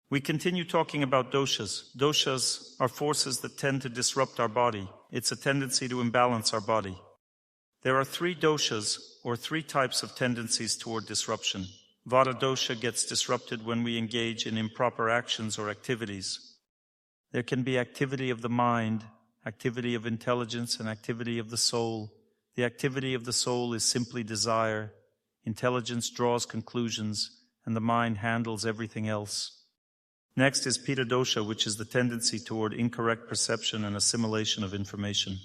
We continue talking about doshas. Doshas are forces that tend to disrupt our body. It's a tendency to imbalance our body. There are 3 doshas, or 3 types of tendencies toward disruption. Vata dosha gets disrupted when we engage in improper actions or activities. There can be activity of the mind, activity of intelligence, and activity of the soul. The activity of the soul is simply desire. Intelligence draws conclusions, and the mind handles everything else. Next is Pitta dosha, which is the tendency toward incorrect perception and assimilation of information.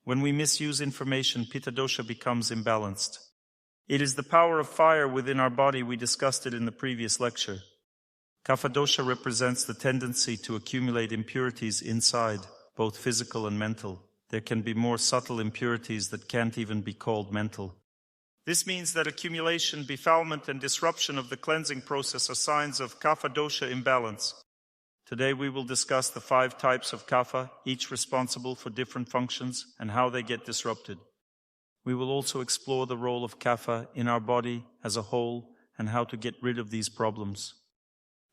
When we misuse information, Pitta dosha becomes imbalanced. It is the power of fire within our body. We discussed it in the previous lecture. Kapha dosha represents the tendency to accumulate impurities inside, both physical and mental. There can be more subtle impurities that can't even be called mental. This means that accumulation, befoulment, and disruption of the cleansing process are signs of Kapha dosha imbalance. Today we will discuss the 5 types of Kapha, each responsible for different functions, and how they get disrupted. We will also explore the role of Kapha in our body as a whole and how to get rid of these problems.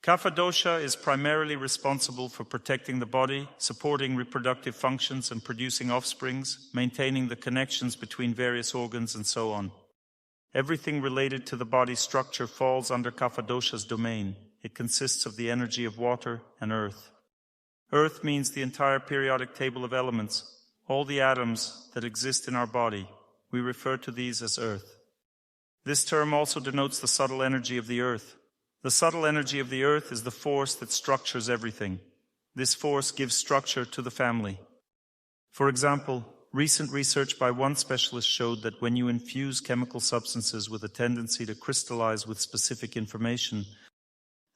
Kapha dosha is primarily responsible for protecting the body, supporting reproductive functions and producing offsprings, maintaining the connections between various organs, and so on. Everything related to the body structure falls under Kapha dosha's domain. It consists of the energy of water and earth. Earth means the entire periodic table of elements, all the atoms that exist in our body. We refer to these as earth. This term also denotes the subtle energy of the earth. The subtle energy of the earth is the force that structures everything. This force gives structure to the family. For example, recent research by one specialist showed that when you infuse chemical substances with a tendency to crystallize with specific information,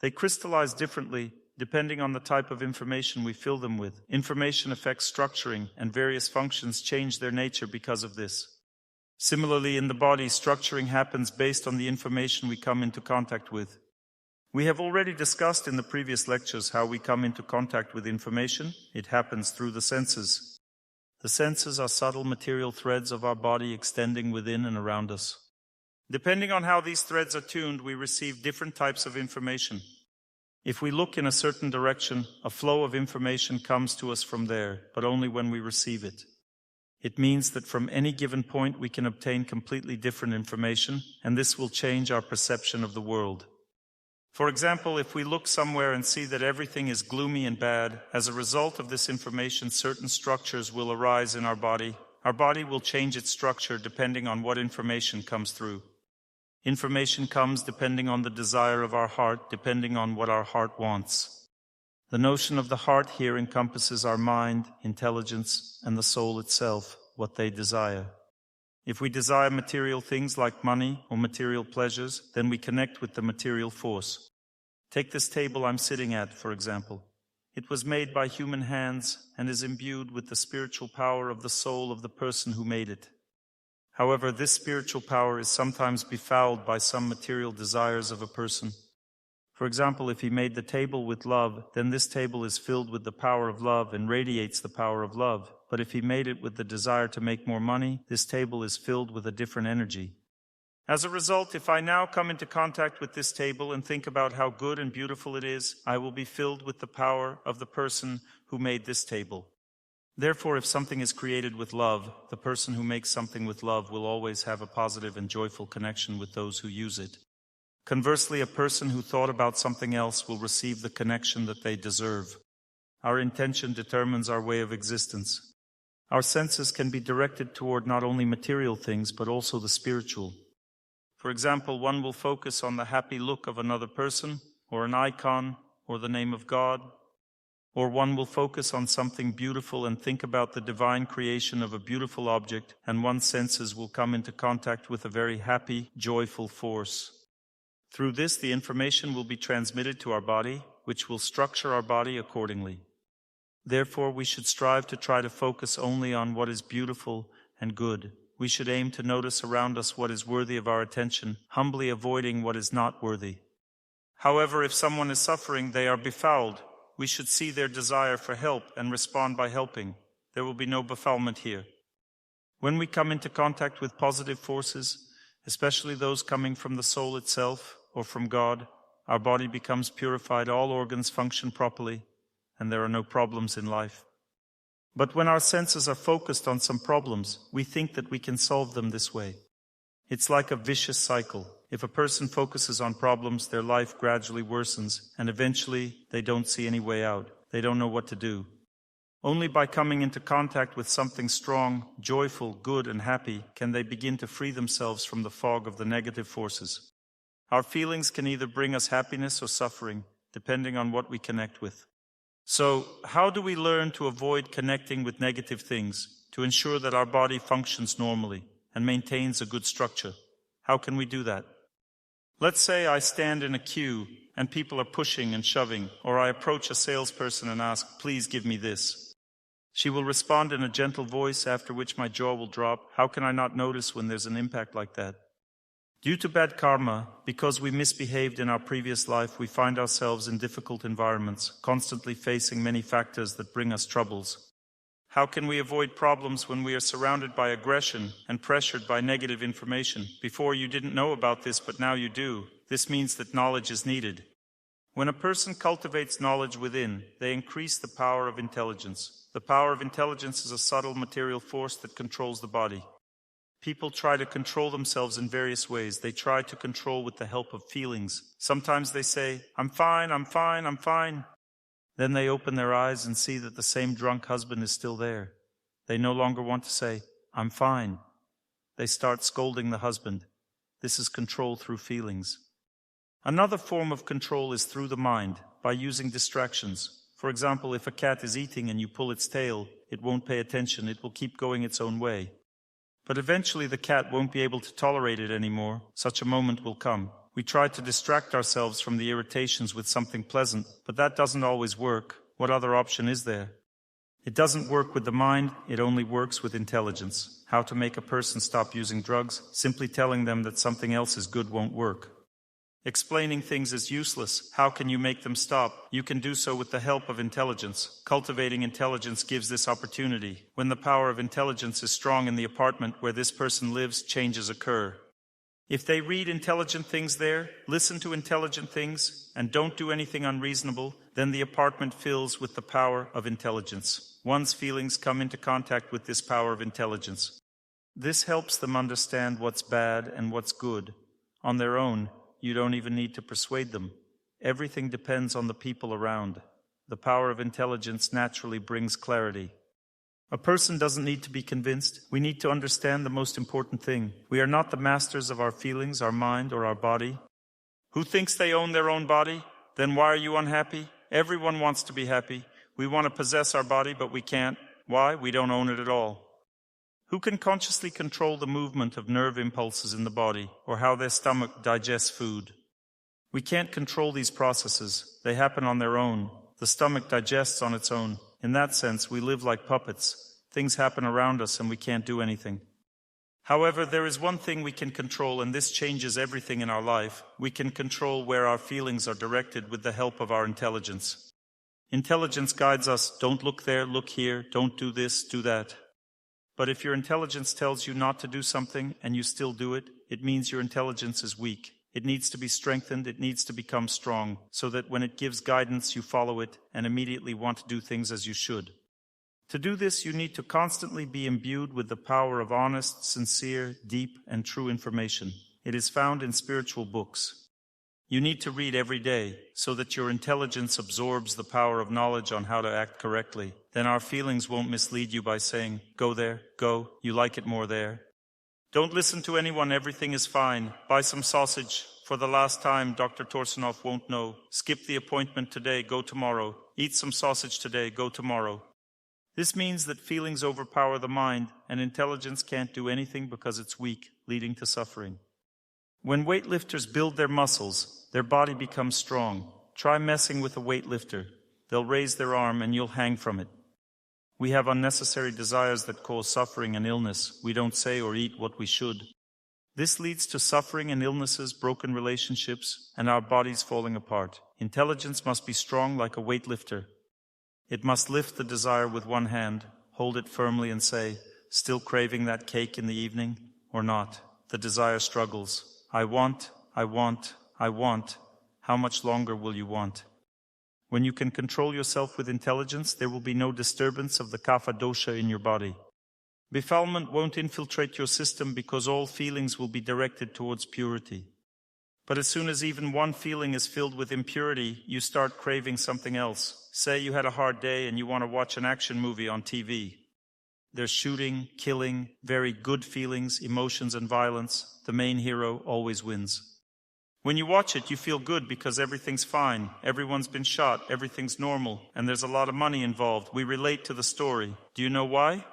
they crystallize differently depending on the type of information we fill them with. Information affects structuring, and various functions change their nature because of this. Similarly, in the body, structuring happens based on the information we come into contact with. We have already discussed in the previous lectures how we come into contact with information. It happens through the senses. The senses are subtle material threads of our body extending within and around us. Depending on how these threads are tuned, we receive different types of information. If we look in a certain direction, a flow of information comes to us from there, but only when we receive it. It means that from any given point we can obtain completely different information, and this will change our perception of the world. For example, if we look somewhere and see that everything is gloomy and bad, as a result of this information, certain structures will arise in our body. Our body will change its structure depending on what information comes through. Information comes depending on the desire of our heart, depending on what our heart wants. The notion of the heart here encompasses our mind, intelligence, and the soul itself, what they desire. If we desire material things like money or material pleasures, then we connect with the material force. Take this table I'm sitting at, for example. It was made by human hands and is imbued with the spiritual power of the soul of the person who made it. However, this spiritual power is sometimes befouled by some material desires of a person. For example, if he made the table with love, then this table is filled with the power of love and radiates the power of love. But if he made it with the desire to make more money, this table is filled with a different energy. As a result, if I now come into contact with this table and think about how good and beautiful it is, I will be filled with the power of the person who made this table. Therefore, if something is created with love, the person who makes something with love will always have a positive and joyful connection with those who use it. Conversely, a person who thought about something else will receive the connection that they deserve. Our intention determines our way of existence. Our senses can be directed toward not only material things, but also the spiritual. For example, one will focus on the happy look of another person, or an icon, or the name of God. Or one will focus on something beautiful and think about the divine creation of a beautiful object, and one's senses will come into contact with a very happy, joyful force. Through this, the information will be transmitted to our body, which will structure our body accordingly. Therefore, we should strive to try to focus only on what is beautiful and good. We should aim to notice around us what is worthy of our attention, humbly avoiding what is not worthy. However, if someone is suffering, they are befouled. We should see their desire for help and respond by helping. There will be no befoulment here. When we come into contact with positive forces, especially those coming from the soul itself or from God, our body becomes purified, all organs function properly, and there are no problems in life. But when our senses are focused on some problems, we think that we can solve them this way. It's like a vicious cycle. If a person focuses on problems, their life gradually worsens, and eventually they don't see any way out. They don't know what to do. Only by coming into contact with something strong, joyful, good, and happy can they begin to free themselves from the fog of the negative forces. Our feelings can either bring us happiness or suffering, depending on what we connect with. So, how do we learn to avoid connecting with negative things, to ensure that our body functions normally and maintains a good structure? How can we do that? Let's say I stand in a queue and people are pushing and shoving, or I approach a salesperson and ask, "Please give me this." She will respond in a gentle voice, after which my jaw will drop. How can I not notice when there's an impact like that? Due to bad karma, because we misbehaved in our previous life, we find ourselves in difficult environments, constantly facing many factors that bring us troubles. How can we avoid problems when we are surrounded by aggression and pressured by negative information? Before you didn't know about this, but now you do. This means that knowledge is needed. When a person cultivates knowledge within, they increase the power of intelligence. The power of intelligence is a subtle material force that controls the body. People try to control themselves in various ways. They try to control with the help of feelings. Sometimes they say, "I'm fine, I'm fine, I'm fine." Then they open their eyes and see that the same drunk husband is still there. They no longer want to say, "I'm fine." They start scolding the husband. This is control through feelings. Another form of control is through the mind, by using distractions. For example, if a cat is eating and you pull its tail, it won't pay attention, it will keep going its own way. But eventually the cat won't be able to tolerate it anymore. Such a moment will come. We try to distract ourselves from the irritations with something pleasant, but that doesn't always work. What other option is there? It doesn't work with the mind, it only works with intelligence. How to make a person stop using drugs? Simply telling them that something else is good won't work. Explaining things is useless. How can you make them stop? You can do so with the help of intelligence. Cultivating intelligence gives this opportunity. When the power of intelligence is strong in the apartment where this person lives, changes occur. If they read intelligent things there, listen to intelligent things, and don't do anything unreasonable, then the apartment fills with the power of intelligence. One's feelings come into contact with this power of intelligence. This helps them understand what's bad and what's good. On their own, you don't even need to persuade them. Everything depends on the people around. The power of intelligence naturally brings clarity. A person doesn't need to be convinced. We need to understand the most important thing. We are not the masters of our feelings, our mind, or our body. Who thinks they own their own body? Then why are you unhappy? Everyone wants to be happy. We want to possess our body, but we can't. Why? We don't own it at all. Who can consciously control the movement of nerve impulses in the body, or how their stomach digests food? We can't control these processes. They happen on their own. The stomach digests on its own. In that sense, we live like puppets. Things happen around us and we can't do anything. However, there is one thing we can control, and this changes everything in our life. We can control where our feelings are directed with the help of our intelligence. Intelligence guides us. Don't look there, look here. Don't do this, do that. But if your intelligence tells you not to do something and you still do it, it means your intelligence is weak. It needs to be strengthened, it needs to become strong, so that when it gives guidance, you follow it and immediately want to do things as you should. To do this, you need to constantly be imbued with the power of honest, sincere, deep, and true information. It is found in spiritual books. You need to read every day, so that your intelligence absorbs the power of knowledge on how to act correctly. Then our feelings won't mislead you by saying, "Go there, go, you like it more there." Don't listen to anyone, everything is fine. Buy some sausage. For the last time, Dr. Torsunov won't know. Skip the appointment today, go tomorrow. Eat some sausage today, go tomorrow. This means that feelings overpower the mind, and intelligence can't do anything because it's weak, leading to suffering. When weightlifters build their muscles, their body becomes strong. Try messing with a weightlifter. They'll raise their arm and you'll hang from it. We have unnecessary desires that cause suffering and illness. We don't say or eat what we should. This leads to suffering and illnesses, broken relationships, and our bodies falling apart. Intelligence must be strong like a weightlifter. It must lift the desire with one hand, hold it firmly and say, "Still craving that cake in the evening?" Or not. The desire struggles. I want, I want, I want. How much longer will you want? When you can control yourself with intelligence, there will be no disturbance of the Kapha dosha in your body. Befoulment won't infiltrate your system because all feelings will be directed towards purity. But as soon as even one feeling is filled with impurity, you start craving something else. Say you had a hard day and you want to watch an action movie on TV. There's shooting, killing, very good feelings, emotions and violence. The main hero always wins. When you watch it, you feel good because everything's fine. Everyone's been shot, everything's normal, and there's a lot of money involved. We relate to the story. Do you know why?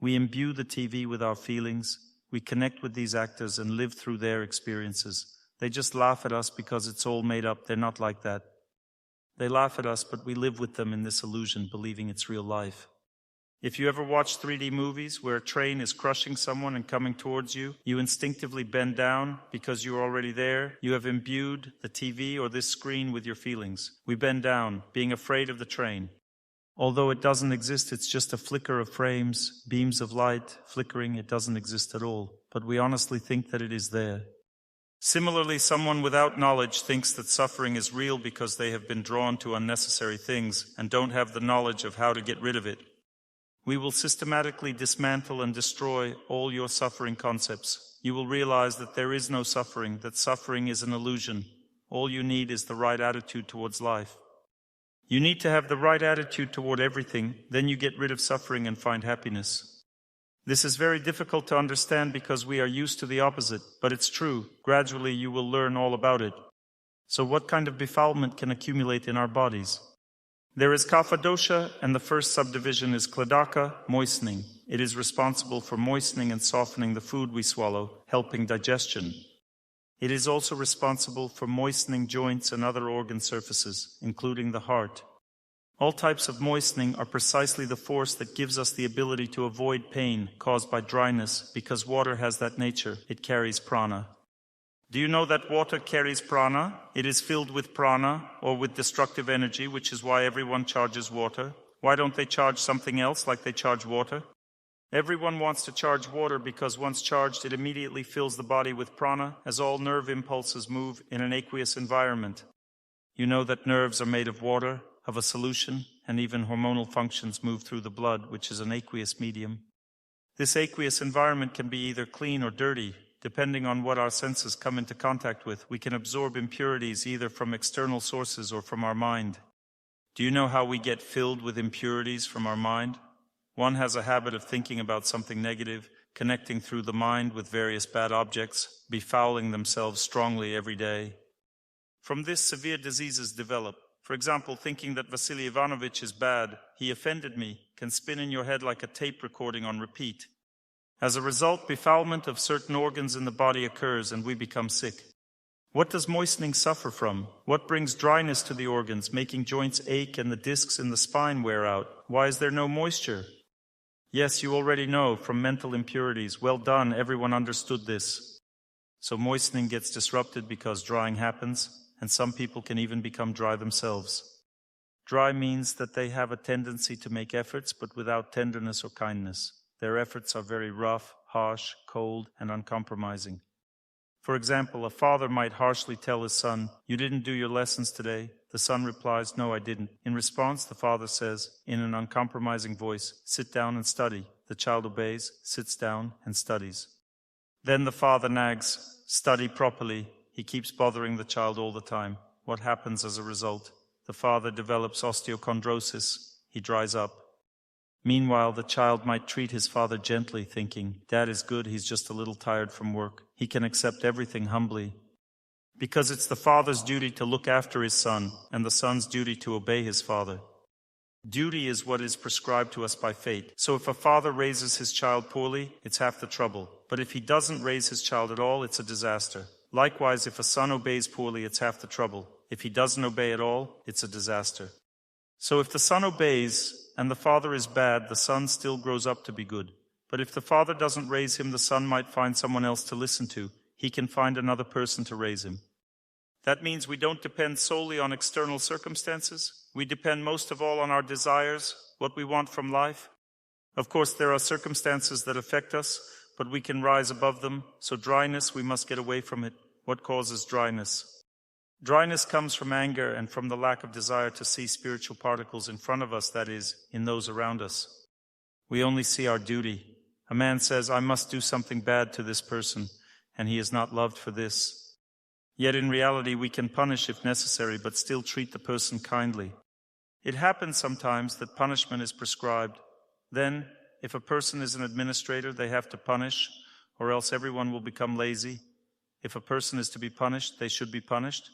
We imbue the TV with our feelings. We connect with these actors and live through their experiences. They just laugh at us because it's all made up. They're not like that. They laugh at us, but we live with them in this illusion, believing it's real life. If you ever watch 3D movies where a train is crushing someone and coming towards you, you instinctively bend down because you're already there. You have imbued the TV or this screen with your feelings. We bend down, being afraid of the train. Although it doesn't exist, it's just a flicker of frames, beams of light, flickering. It doesn't exist at all. But we honestly think that it is there. Similarly, someone without knowledge thinks that suffering is real because they have been drawn to unnecessary things and don't have the knowledge of how to get rid of it. We will systematically dismantle and destroy all your suffering concepts. You will realize that there is no suffering, that suffering is an illusion. All you need is the right attitude towards life. You need to have the right attitude toward everything, then you get rid of suffering and find happiness. This is very difficult to understand because we are used to the opposite, but it's true. Gradually you will learn all about it. So what kind of befoulment can accumulate in our bodies? There is Kapha dosha, and the first subdivision is Kladaka, moistening. It is responsible for moistening and softening the food we swallow, helping digestion. It is also responsible for moistening joints and other organ surfaces, including the heart. All types of moistening are precisely the force that gives us the ability to avoid pain caused by dryness, because water has that nature. It carries prana. Do you know that water carries prana? It is filled with prana, or with destructive energy, which is why everyone charges water. Why don't they charge something else like they charge water? Everyone wants to charge water because once charged, it immediately fills the body with prana, as all nerve impulses move in an aqueous environment. You know that nerves are made of water, of a solution, and even hormonal functions move through the blood, which is an aqueous medium. This aqueous environment can be either clean or dirty. Depending on what our senses come into contact with, we can absorb impurities either from external sources or from our mind. Do you know how we get filled with impurities from our mind? One has a habit of thinking about something negative, connecting through the mind with various bad objects, befouling themselves strongly every day. From this, severe diseases develop. For example, thinking that Vasily Ivanovich is bad, he offended me, can spin in your head like a tape recording on repeat. As a result, befoulment of certain organs in the body occurs and we become sick. What does moistening suffer from? What brings dryness to the organs, making joints ache and the discs in the spine wear out? Why is there no moisture? Yes, you already know, from mental impurities. Well done, everyone understood this. So moistening gets disrupted because drying happens, and some people can even become dry themselves. Dry means that they have a tendency to make efforts, but without tenderness or kindness. Their efforts are very rough, harsh, cold, and uncompromising. For example, a father might harshly tell his son, "You didn't do your lessons today." The son replies, "No, I didn't." In response, the father says, in an uncompromising voice, "Sit down and study." The child obeys, sits down, and studies. Then the father nags, "Study properly." He keeps bothering the child all the time. What happens as a result? The father develops osteochondrosis. He dries up. Meanwhile, the child might treat his father gently, thinking, "Dad is good, he's just a little tired from work." He can accept everything humbly. Because it's the father's duty to look after his son, and the son's duty to obey his father. Duty is what is prescribed to us by fate. So if a father raises his child poorly, it's half the trouble. But if he doesn't raise his child at all, it's a disaster. Likewise, if a son obeys poorly, it's half the trouble. If he doesn't obey at all, it's a disaster. So if the son obeys, and the father is bad, the son still grows up to be good. But if the father doesn't raise him, the son might find someone else to listen to. He can find another person to raise him. That means we don't depend solely on external circumstances. We depend most of all on our desires, what we want from life. Of course, there are circumstances that affect us, but we can rise above them. So dryness, we must get away from it. What causes dryness? Dryness comes from anger and from the lack of desire to see spiritual particles in front of us, that is, in those around us. We only see our duty. A man says, I must do something bad to this person, and he is not loved for this. Yet in reality, we can punish if necessary, but still treat the person kindly. It happens sometimes that punishment is prescribed. Then, if a person is an administrator, they have to punish, or else everyone will become lazy. If a person is to be punished, they should be punished.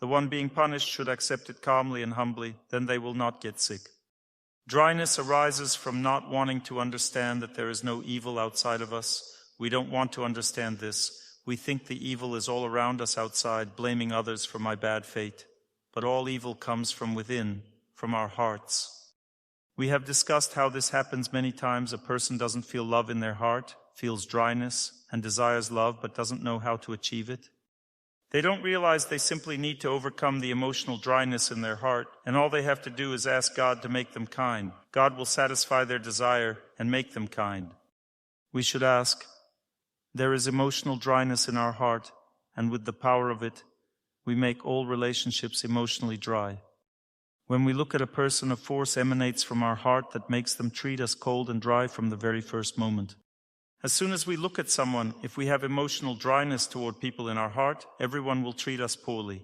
The one being punished should accept it calmly and humbly, then they will not get sick. Dryness arises from not wanting to understand that there is no evil outside of us. We don't want to understand this. We think the evil is all around us outside, blaming others for my bad fate. But all evil comes from within, from our hearts. We have discussed how this happens many times. A person doesn't feel love in their heart, feels dryness, and desires love, but doesn't know how to achieve it. They don't realize they simply need to overcome the emotional dryness in their heart, and all they have to do is ask God to make them kind. God will satisfy their desire and make them kind. We should ask, there is emotional dryness in our heart, and with the power of it, we make all relationships emotionally dry. When we look at a person, a force emanates from our heart that makes them treat us cold and dry from the very first moment. As soon as we look at someone, if we have emotional dryness toward people in our heart, everyone will treat us poorly.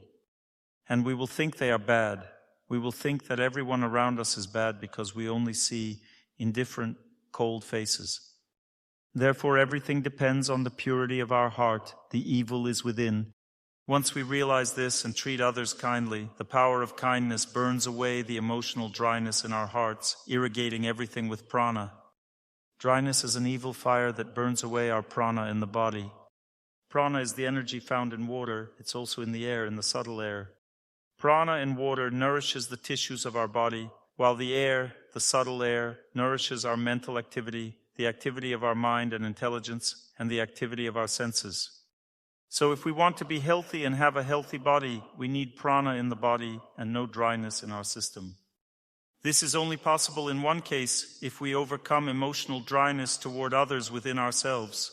And we will think they are bad. We will think that everyone around us is bad because we only see indifferent, cold faces. Therefore, everything depends on the purity of our heart. The evil is within. Once we realize this and treat others kindly, the power of kindness burns away the emotional dryness in our hearts, irrigating everything with prana. Dryness is an evil fire that burns away our prana in the body. Prana is the energy found in water. It's also in the air, in the subtle air. Prana in water nourishes the tissues of our body, while the air, the subtle air, nourishes our mental activity, the activity of our mind and intelligence, and the activity of our senses. So if we want to be healthy and have a healthy body, we need prana in the body and no dryness in our system. This is only possible in one case, if we overcome emotional dryness toward others within ourselves.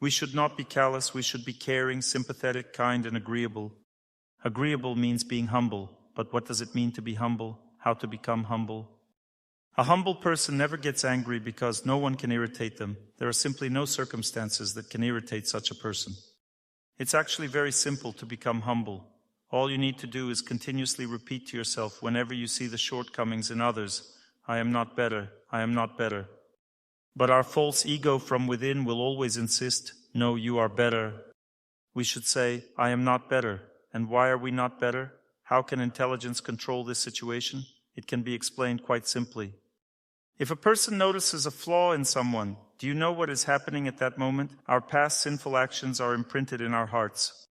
We should not be callous, we should be caring, sympathetic, kind, and agreeable. Agreeable means being humble, but what does it mean to be humble? How to become humble? A humble person never gets angry because no one can irritate them. There are simply no circumstances that can irritate such a person. It's actually very simple to become humble. All you need to do is continuously repeat to yourself whenever you see the shortcomings in others, I am not better, I am not better. But our false ego from within will always insist, no, you are better. We should say, I am not better. And why are we not better? How can intelligence control this situation? It can be explained quite simply. If a person notices a flaw in someone, do you know what is happening at that moment? Our past sinful actions are imprinted in our hearts.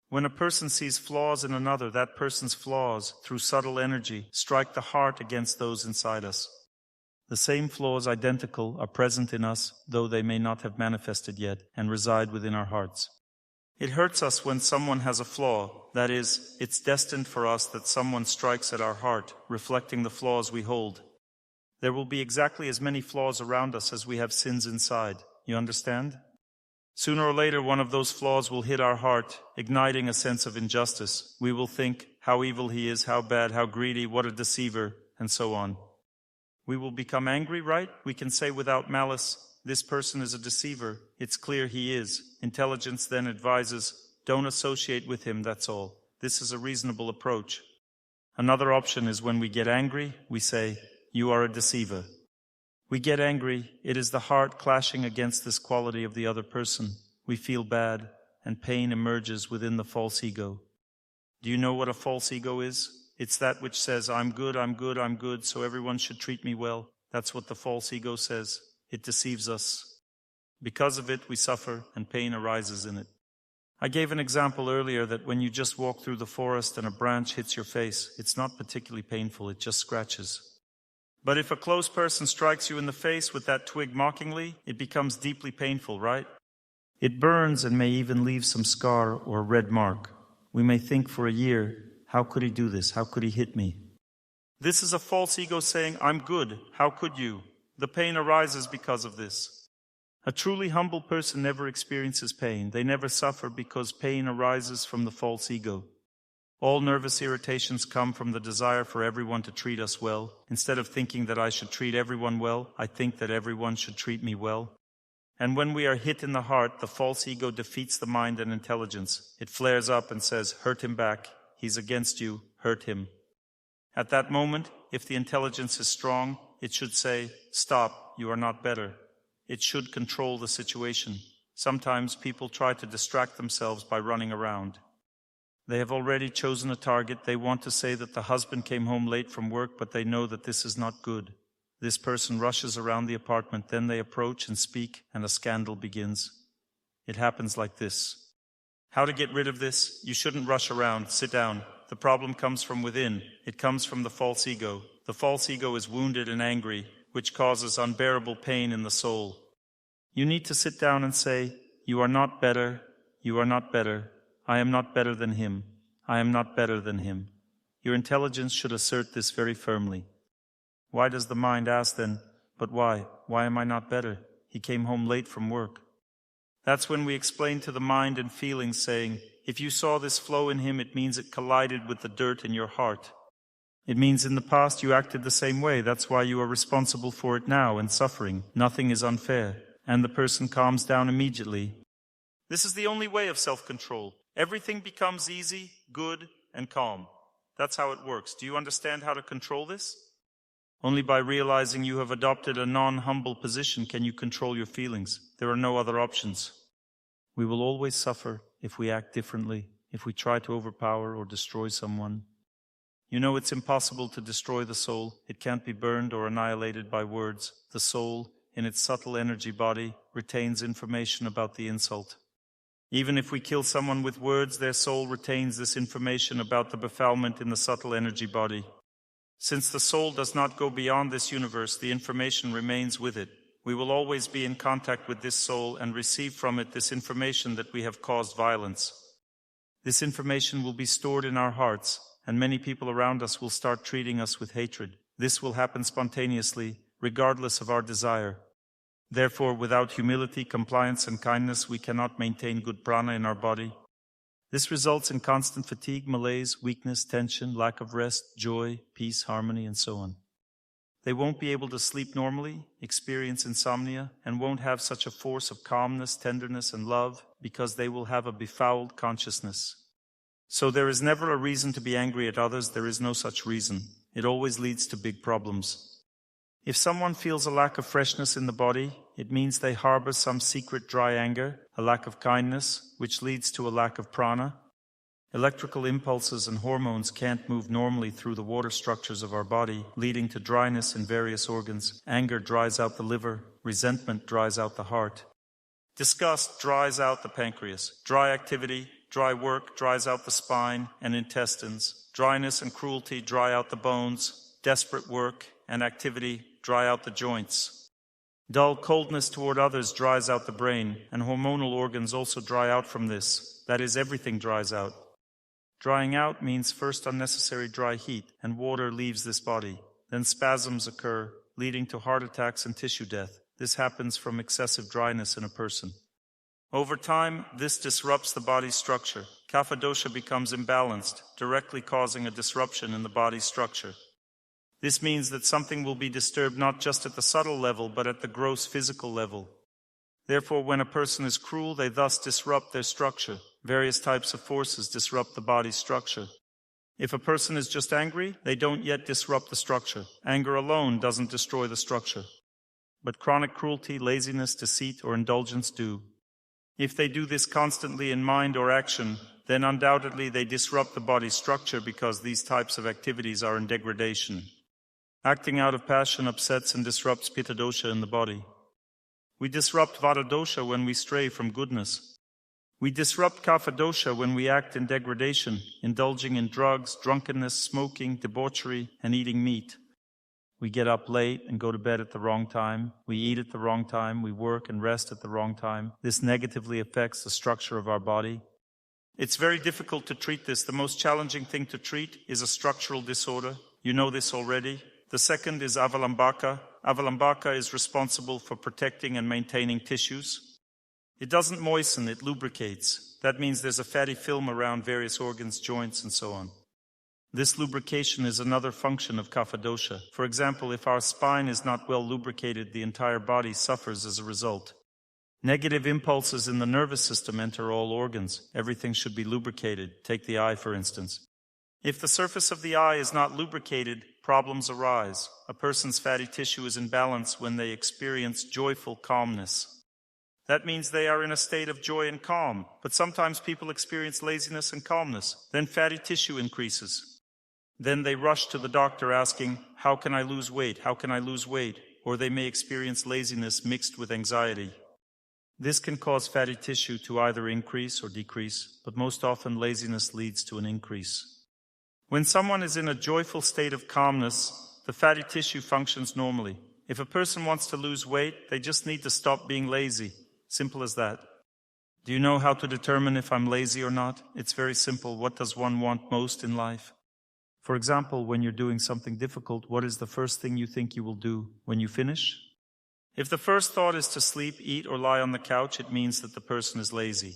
When a person sees flaws in another, that person's flaws, through subtle energy, strike the heart against those inside us. The same flaws, identical, are present in us, though they may not have manifested yet, and reside within our hearts. It hurts us when someone has a flaw. That is, it's destined for us that someone strikes at our heart, reflecting the flaws we hold. There will be exactly as many flaws around us as we have sins inside. You understand? Sooner or later, one of those flaws will hit our heart, igniting a sense of injustice. We will think, how evil he is, how bad, how greedy, what a deceiver, and so on. We will become angry, right? We can say without malice, this person is a deceiver. It's clear he is. Intelligence then advises, don't associate with him, that's all. This is a reasonable approach. Another option is when we get angry, we say, you are a deceiver. We get angry, it is the heart clashing against this quality of the other person. We feel bad, and pain emerges within the false ego. Do you know what a false ego is? It's that which says, I'm good, I'm good, I'm good, so everyone should treat me well. That's what the false ego says. It deceives us. Because of it, we suffer, and pain arises in it. I gave an example earlier that when you just walk through the forest and a branch hits your face, it's not particularly painful, it just scratches. But if a close person strikes you in the face with that twig mockingly, it becomes deeply painful, right? It burns and may even leave some scar or a red mark. We may think for a year, how could he do this? How could he hit me? This is a false ego saying, I'm good. How could you? The pain arises because of this. A truly humble person never experiences pain. They never suffer because pain arises from the false ego. All nervous irritations come from the desire for everyone to treat us well. Instead of thinking that I should treat everyone well, I think that everyone should treat me well. And when we are hit in the heart, the false ego defeats the mind and intelligence. It flares up and says, hurt him back. He's against you. Hurt him. At that moment, if the intelligence is strong, it should say, stop, you are not better. It should control the situation. Sometimes people try to distract themselves by running around. They have already chosen a target. They want to say that the husband came home late from work, but they know that this is not good. This person rushes around the apartment, then they approach and speak, and a scandal begins. It happens like this. How to get rid of this? You shouldn't rush around. Sit down. The problem comes from within. It comes from the false ego. The false ego is wounded and angry, which causes unbearable pain in the soul. You need to sit down and say, you are not better. You are not better. I am not better than him. I am not better than him. Your intelligence should assert this very firmly. Why does the mind ask then, but why? Why am I not better? He came home late from work. That's when we explain to the mind and feelings saying, if you saw this flow in him, it means it collided with the dirt in your heart. It means in the past you acted the same way. That's why you are responsible for it now and suffering. Nothing is unfair. And the person calms down immediately. This is the only way of self-control. Everything becomes easy, good, and calm. That's how it works. Do you understand how to control this? Only by realizing you have adopted a non-humble position can you control your feelings. There are no other options. We will always suffer if we act differently, if we try to overpower or destroy someone. You know it's impossible to destroy the soul. It can't be burned or annihilated by words. The soul, in its subtle energy body, retains information about the insult. Even if we kill someone with words, their soul retains this information about the befoulment in the subtle energy body. Since the soul does not go beyond this universe, the information remains with it. We will always be in contact with this soul and receive from it this information that we have caused violence. This information will be stored in our hearts, and many people around us will start treating us with hatred. This will happen spontaneously, regardless of our desire. Therefore, without humility, compliance, and kindness, we cannot maintain good prana in our body. This results in constant fatigue, malaise, weakness, tension, lack of rest, joy, peace, harmony, and so on. They won't be able to sleep normally, experience insomnia, and won't have such a force of calmness, tenderness, and love because they will have a befouled consciousness. So there is never a reason to be angry at others. There is no such reason. It always leads to big problems. If someone feels a lack of freshness in the body, it means they harbor some secret dry anger, a lack of kindness, which leads to a lack of prana. Electrical impulses and hormones can't move normally through the water structures of our body, leading to dryness in various organs. Anger dries out the liver. Resentment dries out the heart. Disgust dries out the pancreas. Dry activity, dry work dries out the spine and intestines. Dryness and cruelty dry out the bones. Desperate work and activity dry out the joints. Dull coldness toward others dries out the brain, and hormonal organs also dry out from this. That is, everything dries out. Drying out means first unnecessary dry heat, and water leaves this body. Then spasms occur, leading to heart attacks and tissue death. This happens from excessive dryness in a person. Over time, this disrupts the body's structure. Kapha dosha becomes imbalanced, directly causing a disruption in the body's structure. This means that something will be disturbed not just at the subtle level, but at the gross physical level. Therefore, when a person is cruel, they thus disrupt their structure. Various types of forces disrupt the body's structure. If a person is just angry, they don't yet disrupt the structure. Anger alone doesn't destroy the structure. But chronic cruelty, laziness, deceit, or indulgence do. If they do this constantly in mind or action, then undoubtedly they disrupt the body's structure because these types of activities are in degradation. Acting out of passion upsets and disrupts pitta dosha in the body. We disrupt vata dosha when we stray from goodness. We disrupt kapha dosha when we act in degradation, indulging in drugs, drunkenness, smoking, debauchery, and eating meat. We get up late and go to bed at the wrong time. We eat at the wrong time. We work and rest at the wrong time. This negatively affects the structure of our body. It's very difficult to treat this. The most challenging thing to treat is a structural disorder. You know this already. The second is avalambaka. Avalambaka is responsible for protecting and maintaining tissues. It doesn't moisten, it lubricates. That means there's a fatty film around various organs, joints, and so on. This lubrication is another function of Kapha dosha. For example, if our spine is not well lubricated, the entire body suffers as a result. Negative impulses in the nervous system enter all organs. Everything should be lubricated. Take the eye, for instance. If the surface of the eye is not lubricated, problems arise. A person's fatty tissue is in balance when they experience joyful calmness. That means they are in a state of joy and calm. But sometimes people experience laziness and calmness. Then fatty tissue increases. Then they rush to the doctor asking, "How can I lose weight? How can I lose weight?" Or they may experience laziness mixed with anxiety. This can cause fatty tissue to either increase or decrease, but most often laziness leads to an increase. When someone is in a joyful state of calmness, the fatty tissue functions normally. If a person wants to lose weight, they just need to stop being lazy. Simple as that. Do you know how to determine if I'm lazy or not? It's very simple. What does one want most in life? For example, when you're doing something difficult, what is the first thing you think you will do when you finish? If the first thought is to sleep, eat, or lie on the couch, it means that the person is lazy.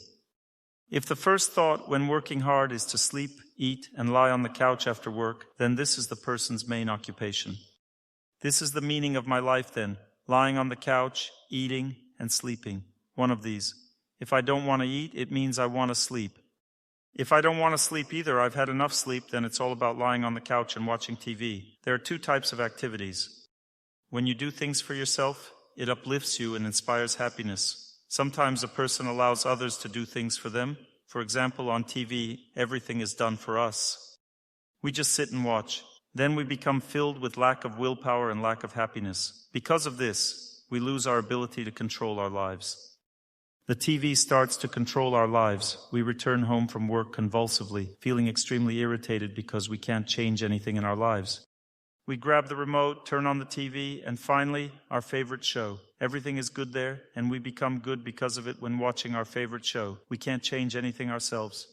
If the first thought when working hard is to sleep, eat, and lie on the couch after work, then this is the person's main occupation. This is the meaning of my life then, lying on the couch, eating, and sleeping. One of these. If I don't want to eat, it means I want to sleep. If I don't want to sleep either, I've had enough sleep, then it's all about lying on the couch and watching TV. There are two types of activities. When you do things for yourself, it uplifts you and inspires happiness. Sometimes a person allows others to do things for them. For example, on TV, everything is done for us. We just sit and watch. Then we become filled with lack of willpower and lack of happiness. Because of this, we lose our ability to control our lives. The TV starts to control our lives. We return home from work convulsively, feeling extremely irritated because we can't change anything in our lives. We grab the remote, turn on the TV, and finally, our favorite show. Everything is good there, and we become good because of it when watching our favorite show. We can't change anything ourselves.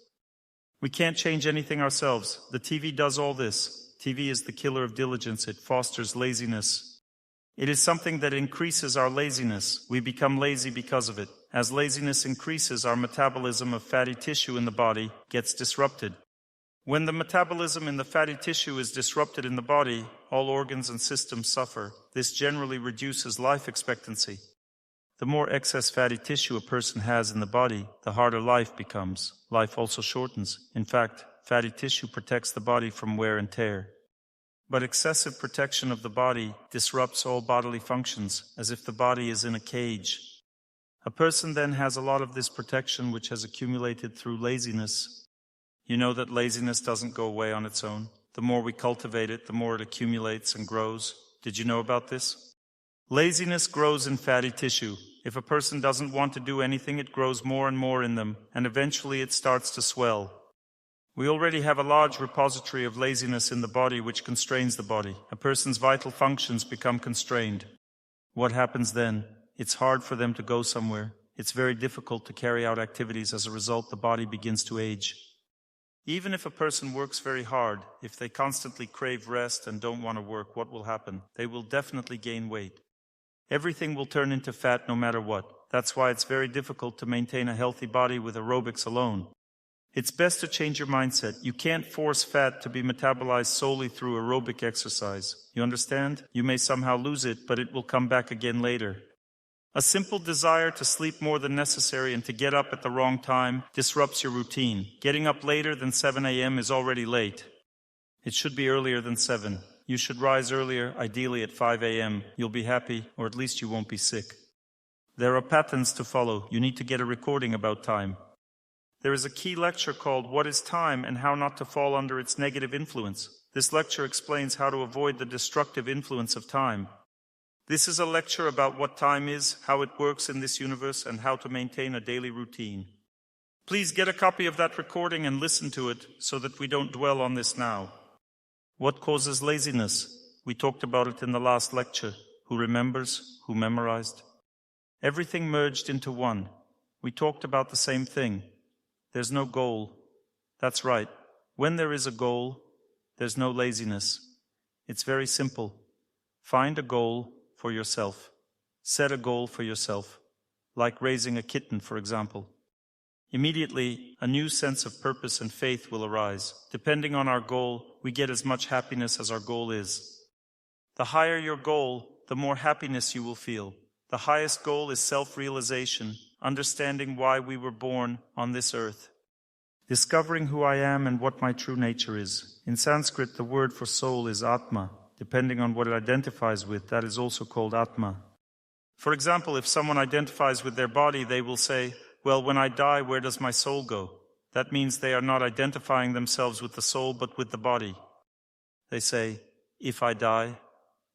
We can't change anything ourselves. The TV does all this. TV is the killer of diligence. It fosters laziness. It is something that increases our laziness. We become lazy because of it. As laziness increases, our metabolism of fatty tissue in the body gets disrupted. When the metabolism in the fatty tissue is disrupted in the body, all organs and systems suffer. This generally reduces life expectancy. The more excess fatty tissue a person has in the body, the harder life becomes. Life also shortens. In fact, fatty tissue protects the body from wear and tear. But excessive protection of the body disrupts all bodily functions, as if the body is in a cage. A person then has a lot of this protection which has accumulated through laziness. You know that laziness doesn't go away on its own. The more we cultivate it, the more it accumulates and grows. Did you know about this? Laziness grows in fatty tissue. If a person doesn't want to do anything, it grows more and more in them, and eventually it starts to swell. We already have a large repository of laziness in the body which constrains the body. A person's vital functions become constrained. What happens then? It's hard for them to go somewhere. It's very difficult to carry out activities. As a result, the body begins to age. Even if a person works very hard, if they constantly crave rest and don't want to work, what will happen? They will definitely gain weight. Everything will turn into fat no matter what. That's why it's very difficult to maintain a healthy body with aerobics alone. It's best to change your mindset. You can't force fat to be metabolized solely through aerobic exercise. You understand? You may somehow lose it, but it will come back again later. A simple desire to sleep more than necessary and to get up at the wrong time disrupts your routine. Getting up later than 7 a.m. is already late. It should be earlier than 7. You should rise earlier, ideally at 5 a.m. You'll be happy, or at least you won't be sick. There are patterns to follow. You need to get a recording about time. There is a key lecture called What is Time and How Not to Fall Under Its Negative Influence. This lecture explains how to avoid the destructive influence of time. This is a lecture about what time is, how it works in this universe, and how to maintain a daily routine. Please get a copy of that recording and listen to it so that we don't dwell on this now. What causes laziness? We talked about it in the last lecture. Who remembers? Who memorized? Everything merged into one. We talked about the same thing. There's no goal. That's right. When there is a goal, there's no laziness. It's very simple. Find a goal for yourself. Set a goal for yourself. like raising a kitten, for example. Immediately, a new sense of purpose and faith will arise. Depending on our goal, we get as much happiness as our goal is. The higher your goal, the more happiness you will feel. The highest goal is self-realization, understanding why we were born on this earth. Discovering who I am and what my true nature is. In Sanskrit, the word for soul is Atma. Depending on what it identifies with, that is also called Atma. For example, if someone identifies with their body, they will say, well, when I die, where does my soul go? That means they are not identifying themselves with the soul, but with the body. They say, if I die,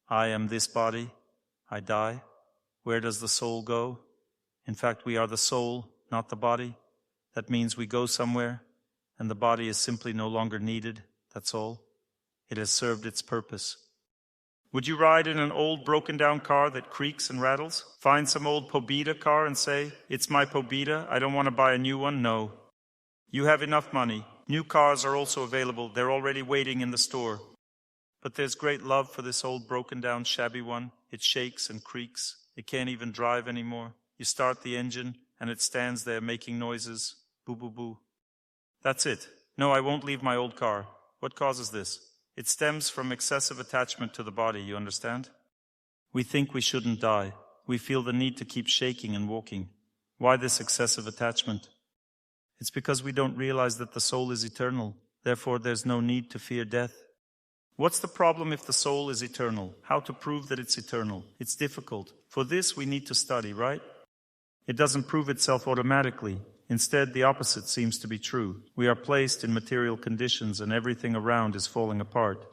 I am this body, I die. Where does the soul go? In fact, we are the soul, not the body. That means we go somewhere, and the body is simply no longer needed, that's all. It has served its purpose. Would you ride in an old broken-down car that creaks and rattles? Find some old Pobeda car and say, it's my Pobeda, I don't want to buy a new one? No. You have enough money. New cars are also available. They're already waiting in the store. But there's great love for this old broken-down, shabby one. It shakes and creaks. It can't even drive anymore. You start the engine, and it stands there making noises. Boo, boo, boo. That's it. No, I won't leave my old car. What causes this? It stems from excessive attachment to the body, you understand? We think we shouldn't die. We feel the need to keep shaking and walking. Why this excessive attachment? It's because we don't realize that the soul is eternal. Therefore, there's no need to fear death. What's the problem if the soul is eternal? How to prove that it's eternal? It's difficult. For this, we need to study, right? It doesn't prove itself automatically. Instead, the opposite seems to be true. We are placed in material conditions and everything around is falling apart.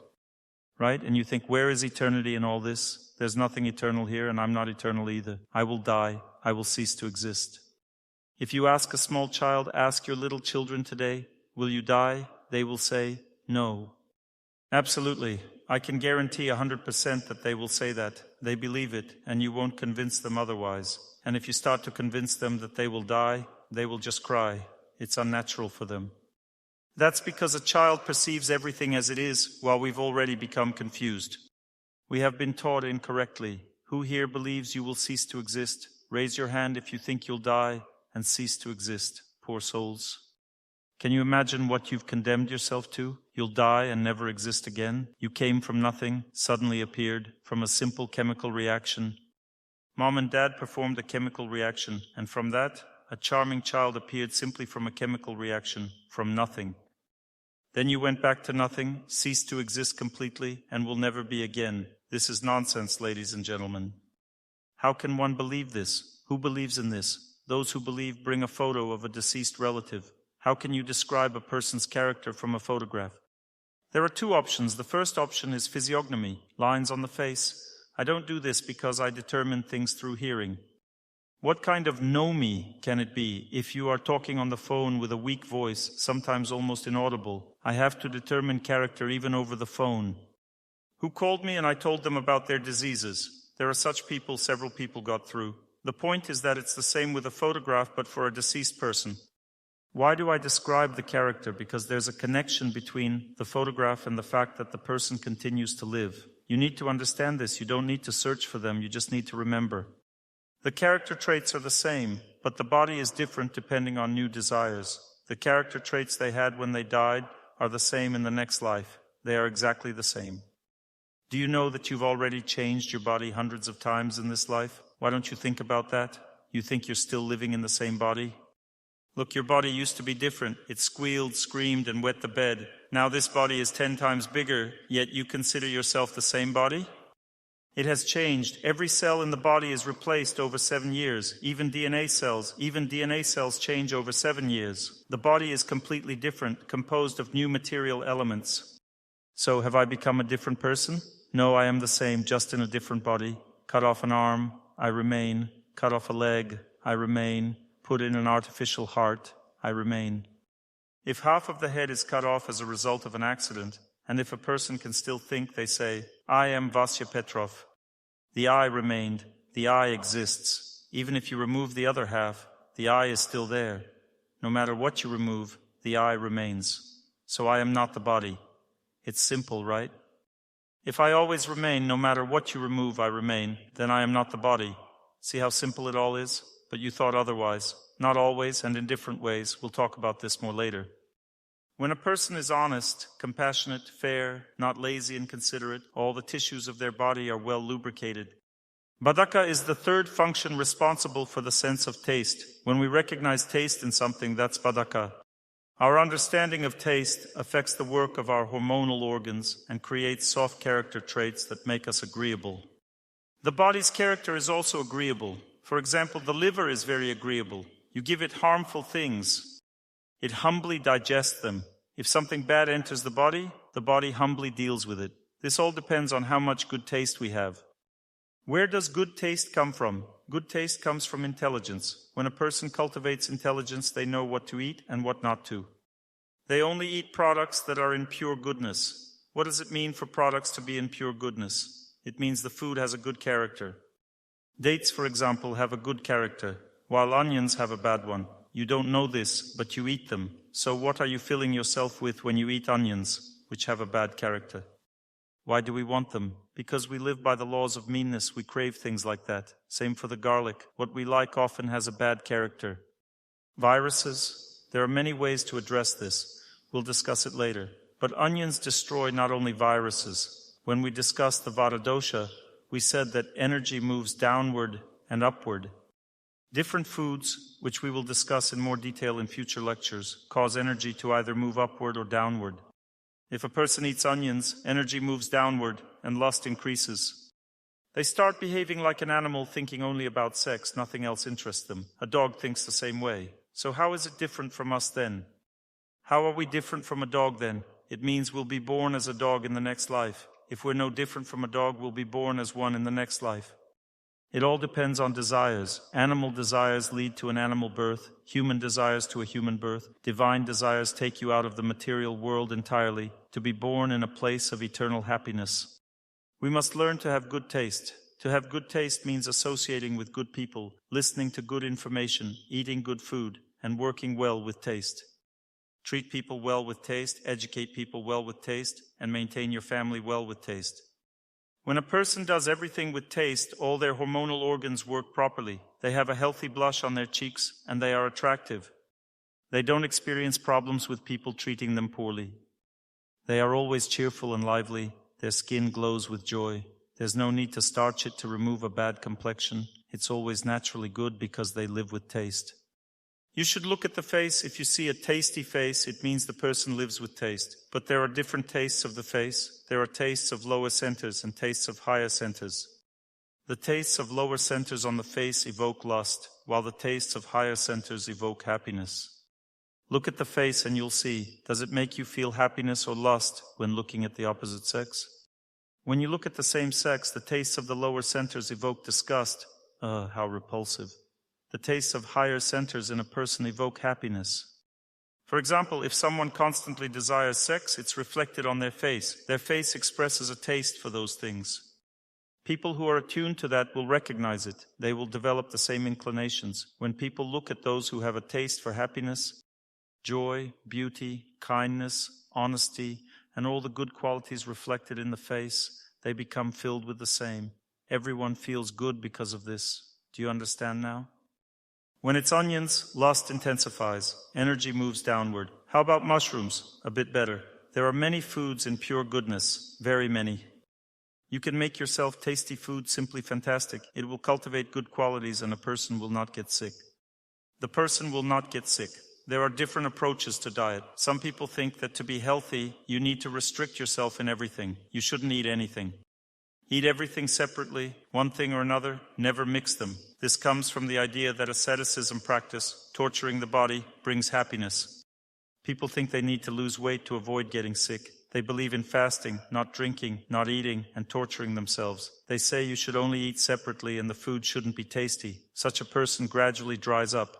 Right? And you think, where is eternity in all this? There's nothing eternal here, and I'm not eternal either. I will die. I will cease to exist. If you ask a small child, ask your little children today, will you die? They will say, no. Absolutely. I can guarantee 100% that they will say that. They believe it, and you won't convince them otherwise. And if you start to convince them that they will die, they will just cry. It's unnatural for them. That's because a child perceives everything as it is, while we've already become confused. We have been taught incorrectly. Who here believes you will cease to exist? Raise your hand if you think you'll die and cease to exist. Poor souls. Can you imagine what you've condemned yourself to? You'll die and never exist again. You came from nothing, suddenly appeared, from a simple chemical reaction. Mom and Dad performed a chemical reaction, and from that, a charming child appeared simply from a chemical reaction, from nothing. Then you went back to nothing, ceased to exist completely, and will never be again. This is nonsense, ladies and gentlemen. How can one believe this? Who believes in this? Those who believe bring a photo of a deceased relative. How can you describe a person's character from a photograph? There are two options. The first option is physiognomy, lines on the face. I don't do this because I determine things through hearing. What kind of know-me can it be if you are talking on the phone with a weak voice, sometimes almost inaudible? I have to determine character even over the phone. Who called me and I told them about their diseases? There are such people, several people got through. The point is that it's the same with a photograph, but for a deceased person. Why do I describe the character? Because there's a connection between the photograph and the fact that the person continues to live. You need to understand this. You don't need to search for them. You just need to remember. The character traits are the same, but the body is different depending on new desires. The character traits they had when they died are the same in the next life. They are exactly the same. Do you know that you've already changed your body hundreds of times in this life? Why don't you think about that? You think you're still living in the same body? Look, your body used to be different. It squealed, screamed, and wet the bed. Now this body is 10 times bigger, yet you consider yourself the same body? It has changed. Every cell in the body is replaced over 7 years. Even DNA cells change over 7 years. The body is completely different, composed of new material elements. So, have I become a different person? No, I am the same, just in a different body. Cut off an arm, I remain. Cut off a leg, I remain. Put in an artificial heart, I remain. If half of the head is cut off as a result of an accident, and if a person can still think, they say, I am Vasya Petrov. The I remained. The I exists. Even if you remove the other half, the I is still there. No matter what you remove, the I remains. So I am not the body. It's simple, right? If I always remain, no matter what you remove, I remain, then I am not the body. See how simple it all is? but you thought otherwise. Not always, and in different ways. We'll talk about this more later. When a person is honest, compassionate, fair, not lazy and considerate, all the tissues of their body are well lubricated. Baddhaka is the third function responsible for the sense of taste. When we recognize taste in something, that's baddhaka. Our understanding of taste affects the work of our hormonal organs and creates soft character traits that make us agreeable. The body's character is also agreeable. For example, the liver is very agreeable. You give it harmful things, it humbly digests them. If something bad enters the body humbly deals with it. This all depends on how much good taste we have. Where does good taste come from? Good taste comes from intelligence. When a person cultivates intelligence, they know what to eat and what not to. They only eat products that are in pure goodness. What does it mean for products to be in pure goodness? It means the food has a good character. Dates, for example, have a good character, while onions have a bad one. You don't know this, but you eat them. So what are you filling yourself with when you eat onions, which have a bad character? Why do we want them? Because we live by the laws of meanness. We crave things like that. Same for the garlic. What we like often has a bad character. Viruses. There are many ways to address this. We'll discuss it later. But onions destroy not only viruses. When we discussed the Vata dosha, we said that energy moves downward and upward. Different foods, which we will discuss in more detail in future lectures, cause energy to either move upward or downward. If a person eats onions, energy moves downward and lust increases. They start behaving like an animal, thinking only about sex, nothing else interests them. A dog thinks the same way. So how is it different from us then? How are we different from a dog then? It means we'll be born as a dog in the next life. If we're no different from a dog, we'll be born as one in the next life. It all depends on desires. Animal desires lead to an animal birth, human desires to a human birth. Divine desires take you out of the material world entirely, to be born in a place of eternal happiness. We must learn to have good taste. To have good taste means associating with good people, listening to good information, eating good food, and working well with taste. Treat people well with taste, educate people well with taste, and maintain your family well with taste. When a person does everything with taste, all their hormonal organs work properly. They have a healthy blush on their cheeks, and they are attractive. They don't experience problems with people treating them poorly. They are always cheerful and lively. Their skin glows with joy. There's no need to starch it to remove a bad complexion. It's always naturally good because they live with taste. You should look at the face. If you see a tasty face, it means the person lives with taste. But there are different tastes of the face. There are tastes of lower centers and tastes of higher centers. The tastes of lower centers on the face evoke lust, while the tastes of higher centers evoke happiness. Look at the face and you'll see, does it make you feel happiness or lust when looking at the opposite sex? When you look at the same sex, the tastes of the lower centers evoke disgust. How repulsive. The tastes of higher centers in a person evoke happiness. For example, if someone constantly desires sex, it's reflected on their face. Their face expresses a taste for those things. People who are attuned to that will recognize it. They will develop the same inclinations. When people look at those who have a taste for happiness, joy, beauty, kindness, honesty, and all the good qualities reflected in the face, they become filled with the same. Everyone feels good because of this. Do you understand now? When it's onions, lust intensifies. Energy moves downward. How about mushrooms? A bit better. There are many foods in pure goodness. Very many. You can make yourself tasty food simply fantastic. It will cultivate good qualities and a person will not get sick. The person will not get sick. There are different approaches to diet. Some people think that to be healthy, you need to restrict yourself in everything. You shouldn't eat anything. Eat everything separately, one thing or another, never mix them. This comes from the idea that asceticism practice, torturing the body, brings happiness. People think they need to lose weight to avoid getting sick. They believe in fasting, not drinking, not eating, and torturing themselves. They say you should only eat separately and the food shouldn't be tasty. Such a person gradually dries up.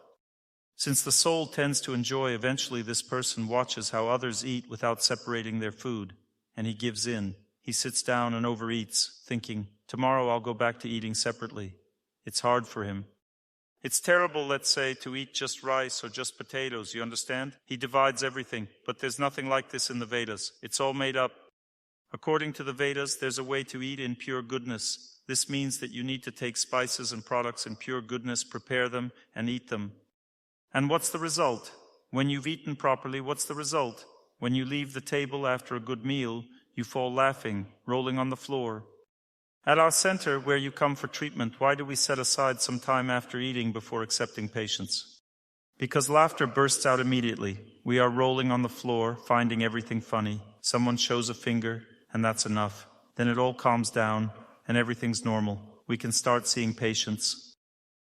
Since the soul tends to enjoy, eventually this person watches how others eat without separating their food, and he gives in. He sits down and overeats, thinking, tomorrow I'll go back to eating separately. It's hard for him. It's terrible, let's say, to eat just rice or just potatoes, you understand? He divides everything, but there's nothing like this in the Vedas. It's all made up. According to the Vedas, there's a way to eat in pure goodness. This means that you need to take spices and products in pure goodness, prepare them, and eat them. And what's the result? When you've eaten properly, what's the result? When you leave the table after a good meal, you fall laughing, rolling on the floor. At our center, where you come for treatment, why do we set aside some time after eating before accepting patients? Because laughter bursts out immediately. We are rolling on the floor, finding everything funny. Someone shows a finger, and that's enough. Then it all calms down, and everything's normal. We can start seeing patients.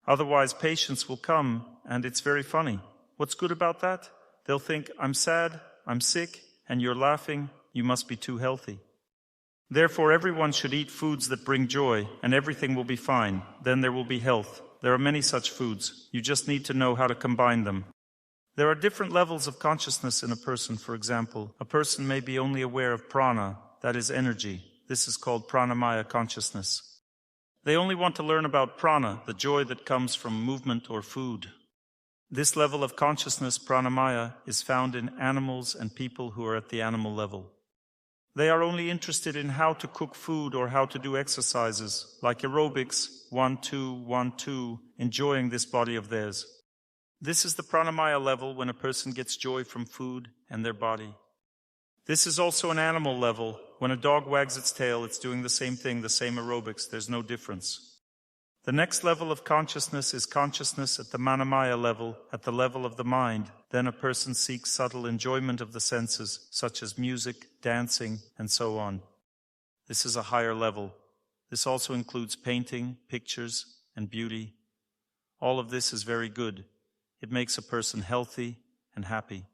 Otherwise, patients will come, and it's very funny. What's good about that? They'll think, I'm sad, I'm sick, and you're laughing, you must be too healthy. Therefore, everyone should eat foods that bring joy, and everything will be fine. Then there will be health. There are many such foods. You just need to know how to combine them. There are different levels of consciousness in a person. For example, a person may be only aware of prana, that is energy. This is called pranamaya consciousness. They only want to learn about prana, the joy that comes from movement or food. This level of consciousness, pranamaya, is found in animals and people who are at the animal level. They are only interested in how to cook food or how to do exercises, like aerobics, 1, 2, 1, 2, enjoying this body of theirs. This is the pranamaya level when a person gets joy from food and their body. This is also an animal level. When a dog wags its tail, it's doing the same thing, the same aerobics. There's no difference. The next level of consciousness is consciousness at the manamaya level, at the level of the mind. Then a person seeks subtle enjoyment of the senses, such as music, dancing, and so on. This is a higher level. This also includes painting, pictures, and beauty. All of this is very good. It makes a person healthy and happy.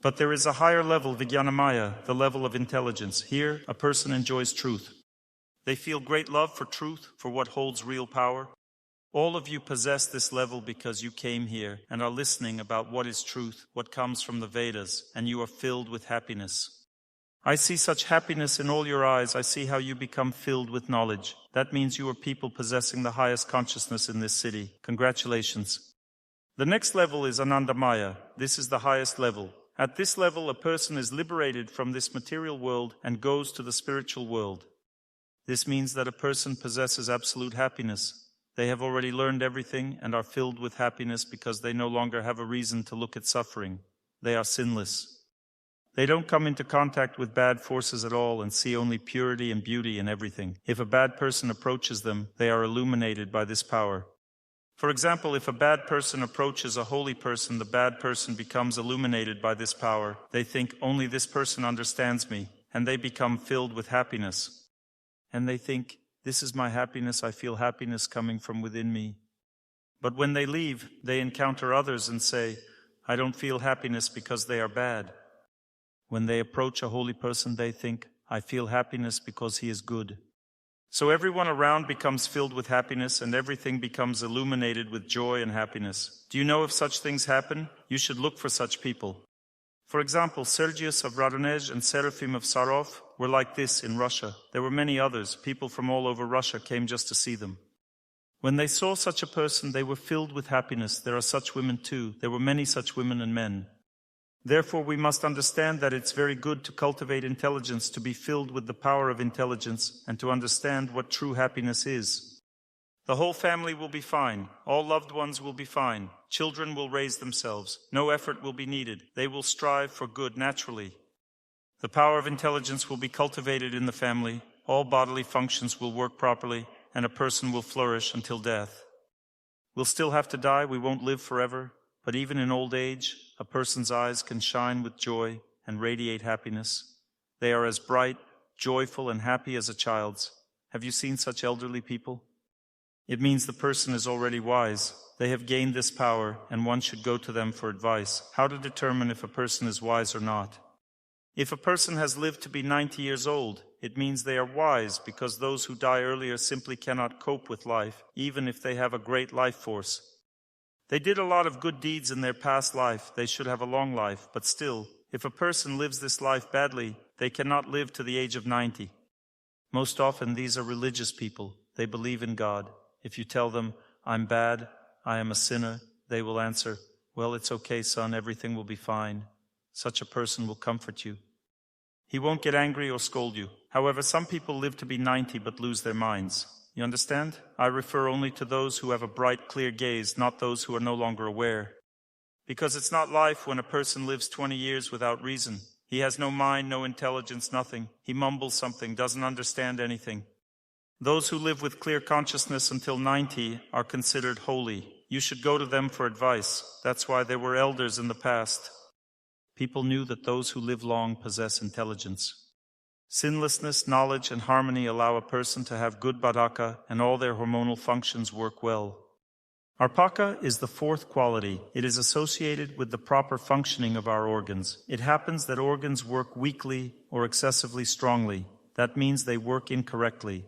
But there is a higher level, vijnanamaya, the level of intelligence. Here, a person enjoys truth. They feel great love for truth, for what holds real power. All of you possess this level because you came here and are listening about what is truth, what comes from the Vedas, and you are filled with happiness. I see such happiness in all your eyes. I see how you become filled with knowledge. That means you are people possessing the highest consciousness in this city. Congratulations. The next level is Anandamaya. This is the highest level. At this level, a person is liberated from this material world and goes to the spiritual world. This means that a person possesses absolute happiness. They have already learned everything and are filled with happiness because they no longer have a reason to look at suffering. They are sinless. They don't come into contact with bad forces at all and see only purity and beauty in everything. If a bad person approaches them, they are illuminated by this power. For example, if a bad person approaches a holy person, the bad person becomes illuminated by this power. They think, only this person understands me, and they become filled with happiness. And they think, this is my happiness, I feel happiness coming from within me. But when they leave, they encounter others and say, I don't feel happiness because they are bad. When they approach a holy person, they think, I feel happiness because he is good. So everyone around becomes filled with happiness and everything becomes illuminated with joy and happiness. Do you know if such things happen? You should look for such people. For example, Sergius of Radonej and Seraphim of Sarov were like this in Russia. There were many others. People from all over Russia came just to see them. When they saw such a person, they were filled with happiness. There are such women too. There were many such women and men. Therefore, we must understand that it's very good to cultivate intelligence, to be filled with the power of intelligence, and to understand what true happiness is. The whole family will be fine. All loved ones will be fine. Children will raise themselves. No effort will be needed. They will strive for good naturally. The power of intelligence will be cultivated in the family. All bodily functions will work properly, and a person will flourish until death. We'll still have to die. We won't live forever. But even in old age, a person's eyes can shine with joy and radiate happiness. They are as bright, joyful, and happy as a child's. Have you seen such elderly people? It means the person is already wise. They have gained this power, and one should go to them for advice. How to determine if a person is wise or not? If a person has lived to be 90 years old, it means they are wise, because those who die earlier simply cannot cope with life, even if they have a great life force. They did a lot of good deeds in their past life. They should have a long life, but still, if a person lives this life badly, they cannot live to the age of 90. Most often, these are religious people. They believe in God. If you tell them, I'm bad, I am a sinner, they will answer, well, it's okay, son, everything will be fine. Such a person will comfort you. He won't get angry or scold you. However, some people live to be 90 but lose their minds. You understand? I refer only to those who have a bright, clear gaze, not those who are no longer aware. Because it's not life when a person lives 20 years without reason. He has no mind, no intelligence, nothing. He mumbles something, doesn't understand anything. Those who live with clear consciousness until 90 are considered holy. You should go to them for advice. That's why there were elders in the past. People knew that those who live long possess intelligence. Sinlessness, knowledge, and harmony allow a person to have good badaka and all their hormonal functions work well. Arpaka is the fourth quality. It is associated with the proper functioning of our organs. It happens that organs work weakly or excessively strongly. That means they work incorrectly.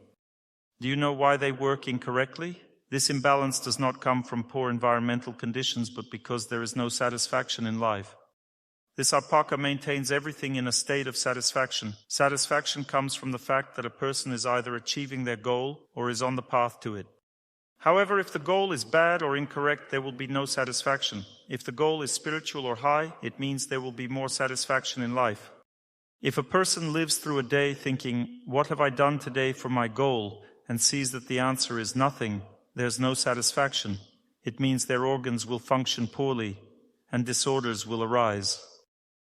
Do you know why they work incorrectly? This imbalance does not come from poor environmental conditions, but because there is no satisfaction in life. This arpaka maintains everything in a state of satisfaction. Satisfaction comes from the fact that a person is either achieving their goal or is on the path to it. However, if the goal is bad or incorrect, there will be no satisfaction. If the goal is spiritual or high, it means there will be more satisfaction in life. If a person lives through a day thinking, "What have I done today for my goal?" and sees that the answer is nothing, there's no satisfaction. It means their organs will function poorly and disorders will arise.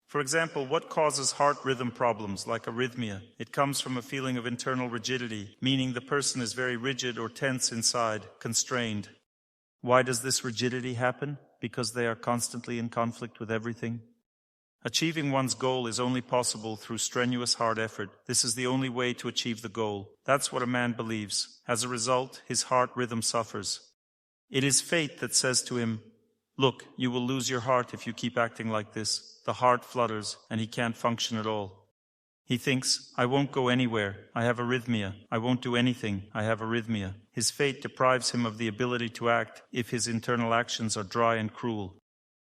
For example, what causes heart rhythm problems like arrhythmia? It comes from a feeling of internal rigidity, meaning the person is very rigid or tense inside, constrained. Why does this rigidity happen? Because they are constantly in conflict with everything. Achieving one's goal is only possible through strenuous hard effort. This is the only way to achieve the goal. That's what a man believes. As a result, his heart rhythm suffers. It is fate that says to him, "Look, you will lose your heart if you keep acting like this." The heart flutters, and he can't function at all. He thinks, "I won't go anywhere. I have arrhythmia. I won't do anything. I have arrhythmia." His fate deprives him of the ability to act if his internal actions are dry and cruel.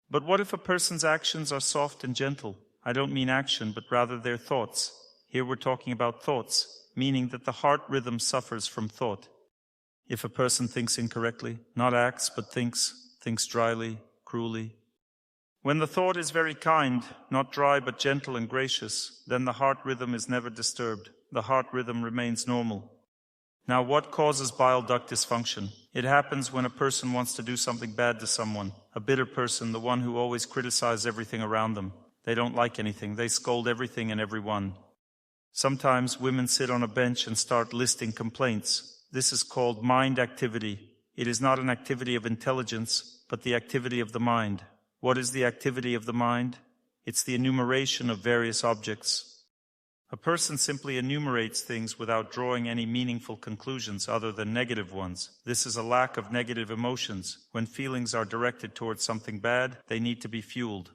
But what if a person's actions are soft and gentle? I don't mean action, but rather their thoughts. Here we're talking about thoughts, meaning that the heart rhythm suffers from thought. If a person thinks incorrectly, not acts but thinks dryly, cruelly. When the thought is very kind, not dry but gentle and gracious, then the heart rhythm is never disturbed. The heart rhythm remains normal. Now, what causes bile duct dysfunction? It happens when a person wants to do something bad to someone. A bitter person, the one who always criticizes everything around them. They don't like anything. They scold everything and everyone. Sometimes women sit on a bench and start listing complaints. This is called mind activity. It is not an activity of intelligence, but the activity of the mind. What is the activity of the mind? It's the enumeration of various objects. A person simply enumerates things without drawing any meaningful conclusions other than negative ones. This is a lack of negative emotions. When feelings are directed towards something bad, they need to be fueled.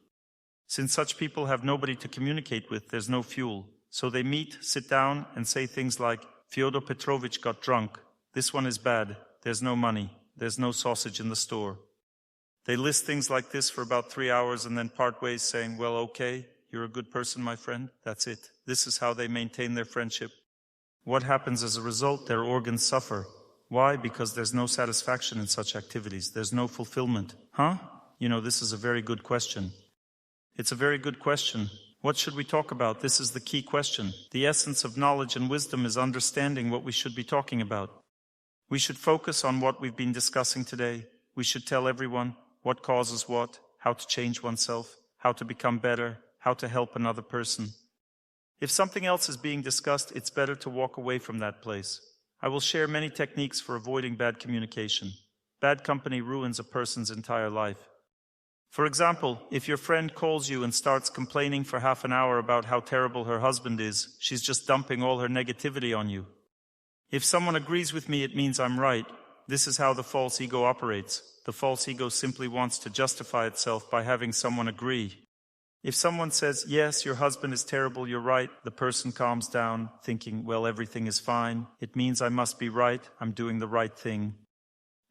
Since such people have nobody to communicate with, there's no fuel. So they meet, sit down, and say things like, "Fyodor Petrovich got drunk. This one is bad. There's no money. There's no sausage in the store." They list things like this for about 3 hours and then part ways saying, "Well, okay, you're a good person, my friend. That's it." This is how they maintain their friendship. What happens as a result? Their organs suffer. Why? Because there's no satisfaction in such activities. There's no fulfillment. This is a very good question. It's a very good question. What should we talk about? This is the key question. The essence of knowledge and wisdom is understanding what we should be talking about. We should focus on what we've been discussing today. We should tell everyone what causes what, how to change oneself, how to become better, how to help another person. If something else is being discussed, it's better to walk away from that place. I will share many techniques for avoiding bad communication. Bad company ruins a person's entire life. For example, if your friend calls you and starts complaining for half an hour about how terrible her husband is, she's just dumping all her negativity on you. If someone agrees with me, it means I'm right. This is how the false ego operates. The false ego simply wants to justify itself by having someone agree. If someone says, "Yes, your husband is terrible, you're right," the person calms down, thinking, "Well, everything is fine. It means I must be right. I'm doing the right thing."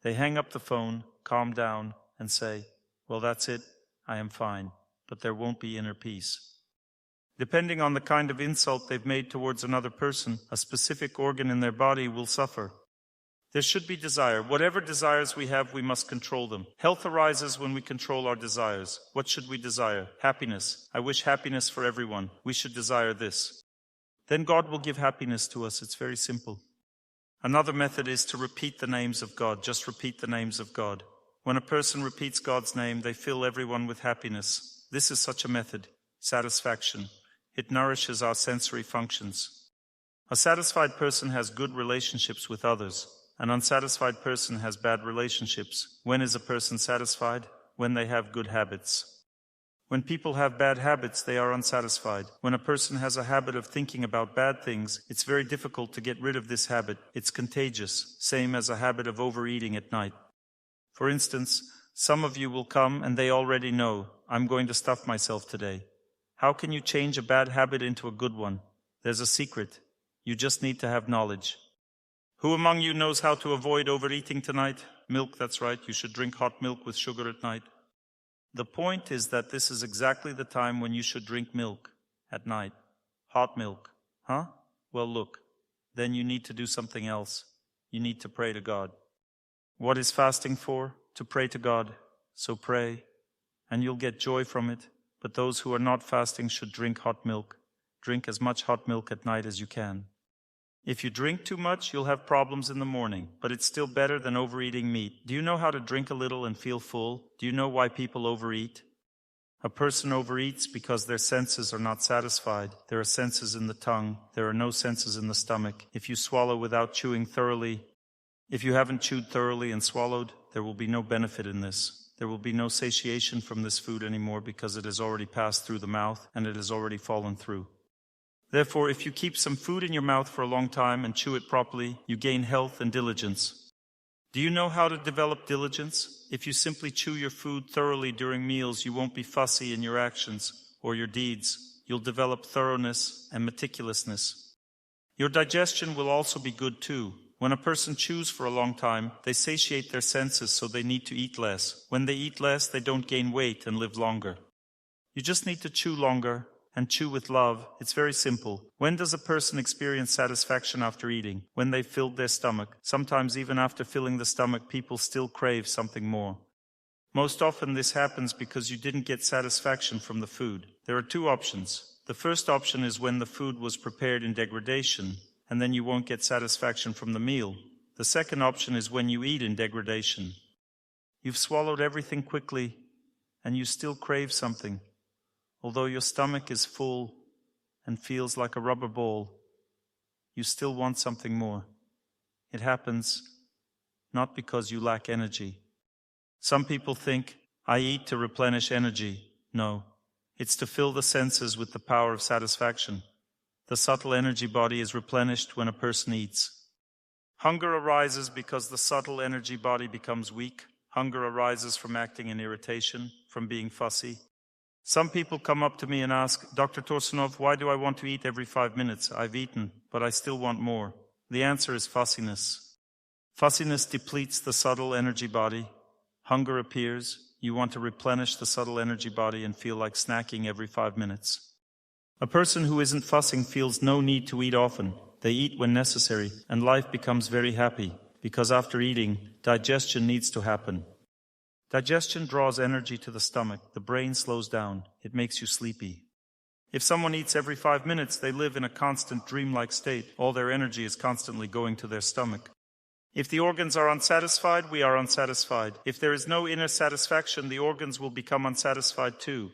They hang up the phone, calm down, and say, "Well, that's it. I am fine." But there won't be inner peace. Depending on the kind of insult they've made towards another person, a specific organ in their body will suffer. There should be desire. Whatever desires we have, we must control them. Health arises when we control our desires. What should we desire? Happiness. I wish happiness for everyone. We should desire this. Then God will give happiness to us. It's very simple. Another method is to repeat the names of God. Just repeat the names of God. When a person repeats God's name, they fill everyone with happiness. This is such a method. Satisfaction. It nourishes our sensory functions. A satisfied person has good relationships with others. An unsatisfied person has bad relationships. When is a person satisfied? When they have good habits. When people have bad habits, they are unsatisfied. When a person has a habit of thinking about bad things, it's very difficult to get rid of this habit. It's contagious, same as a habit of overeating at night. For instance, some of you will come and they already know, I'm going to stuff myself today. How can you change a bad habit into a good one? There's a secret. You just need to have knowledge. Who among you knows how to avoid overeating tonight? Milk, that's right. You should drink hot milk with sugar at night. The point is that this is exactly the time when you should drink milk at night. Hot milk. Huh? Well, look. Then you need to do something else. You need to pray to God. What is fasting for? To pray to God. So pray, and you'll get joy from it. But those who are not fasting should drink hot milk. Drink as much hot milk at night as you can. If you drink too much, you'll have problems in the morning, but it's still better than overeating meat. Do you know how to drink a little and feel full? Do you know why people overeat? A person overeats because their senses are not satisfied. There are senses in the tongue. There are no senses in the stomach. If you swallow without chewing thoroughly, if you haven't chewed thoroughly and swallowed, there will be no benefit in this. There will be no satiation from this food anymore because it has already passed through the mouth and it has already fallen through. Therefore, if you keep some food in your mouth for a long time and chew it properly, you gain health and diligence. Do you know how to develop diligence? If you simply chew your food thoroughly during meals, you won't be fussy in your actions or your deeds. You'll develop thoroughness and meticulousness. Your digestion will also be good too. When a person chews for a long time, they satiate their senses, so they need to eat less. When they eat less, they don't gain weight and live longer. You just need to chew longer and chew with love. It's very simple. When does a person experience satisfaction after eating? When they've filled their stomach. Sometimes even after filling the stomach, people still crave something more. Most often this happens because you didn't get satisfaction from the food. There are two options. The first option is when the food was prepared in degradation, and then you won't get satisfaction from the meal. The second option is when you eat in degradation. You've swallowed everything quickly, and you still crave something. Although your stomach is full and feels like a rubber ball, you still want something more. It happens not because you lack energy. Some people think, I eat to replenish energy. No, it's to fill the senses with the power of satisfaction. The subtle energy body is replenished when a person eats. Hunger arises because the subtle energy body becomes weak. Hunger arises from acting in irritation, from being fussy. Some people come up to me and ask, Dr. Torsunov, why do I want to eat every 5 minutes? I've eaten, but I still want more. The answer is fussiness. Fussiness depletes the subtle energy body. Hunger appears. You want to replenish the subtle energy body and feel like snacking every 5 minutes. A person who isn't fussing feels no need to eat often. They eat when necessary, and life becomes very happy, because after eating, digestion needs to happen. Digestion draws energy to the stomach. The brain slows down. It makes you sleepy. If someone eats every 5 minutes, they live in a constant dreamlike state. All their energy is constantly going to their stomach. If the organs are unsatisfied, we are unsatisfied. If there is no inner satisfaction, the organs will become unsatisfied too.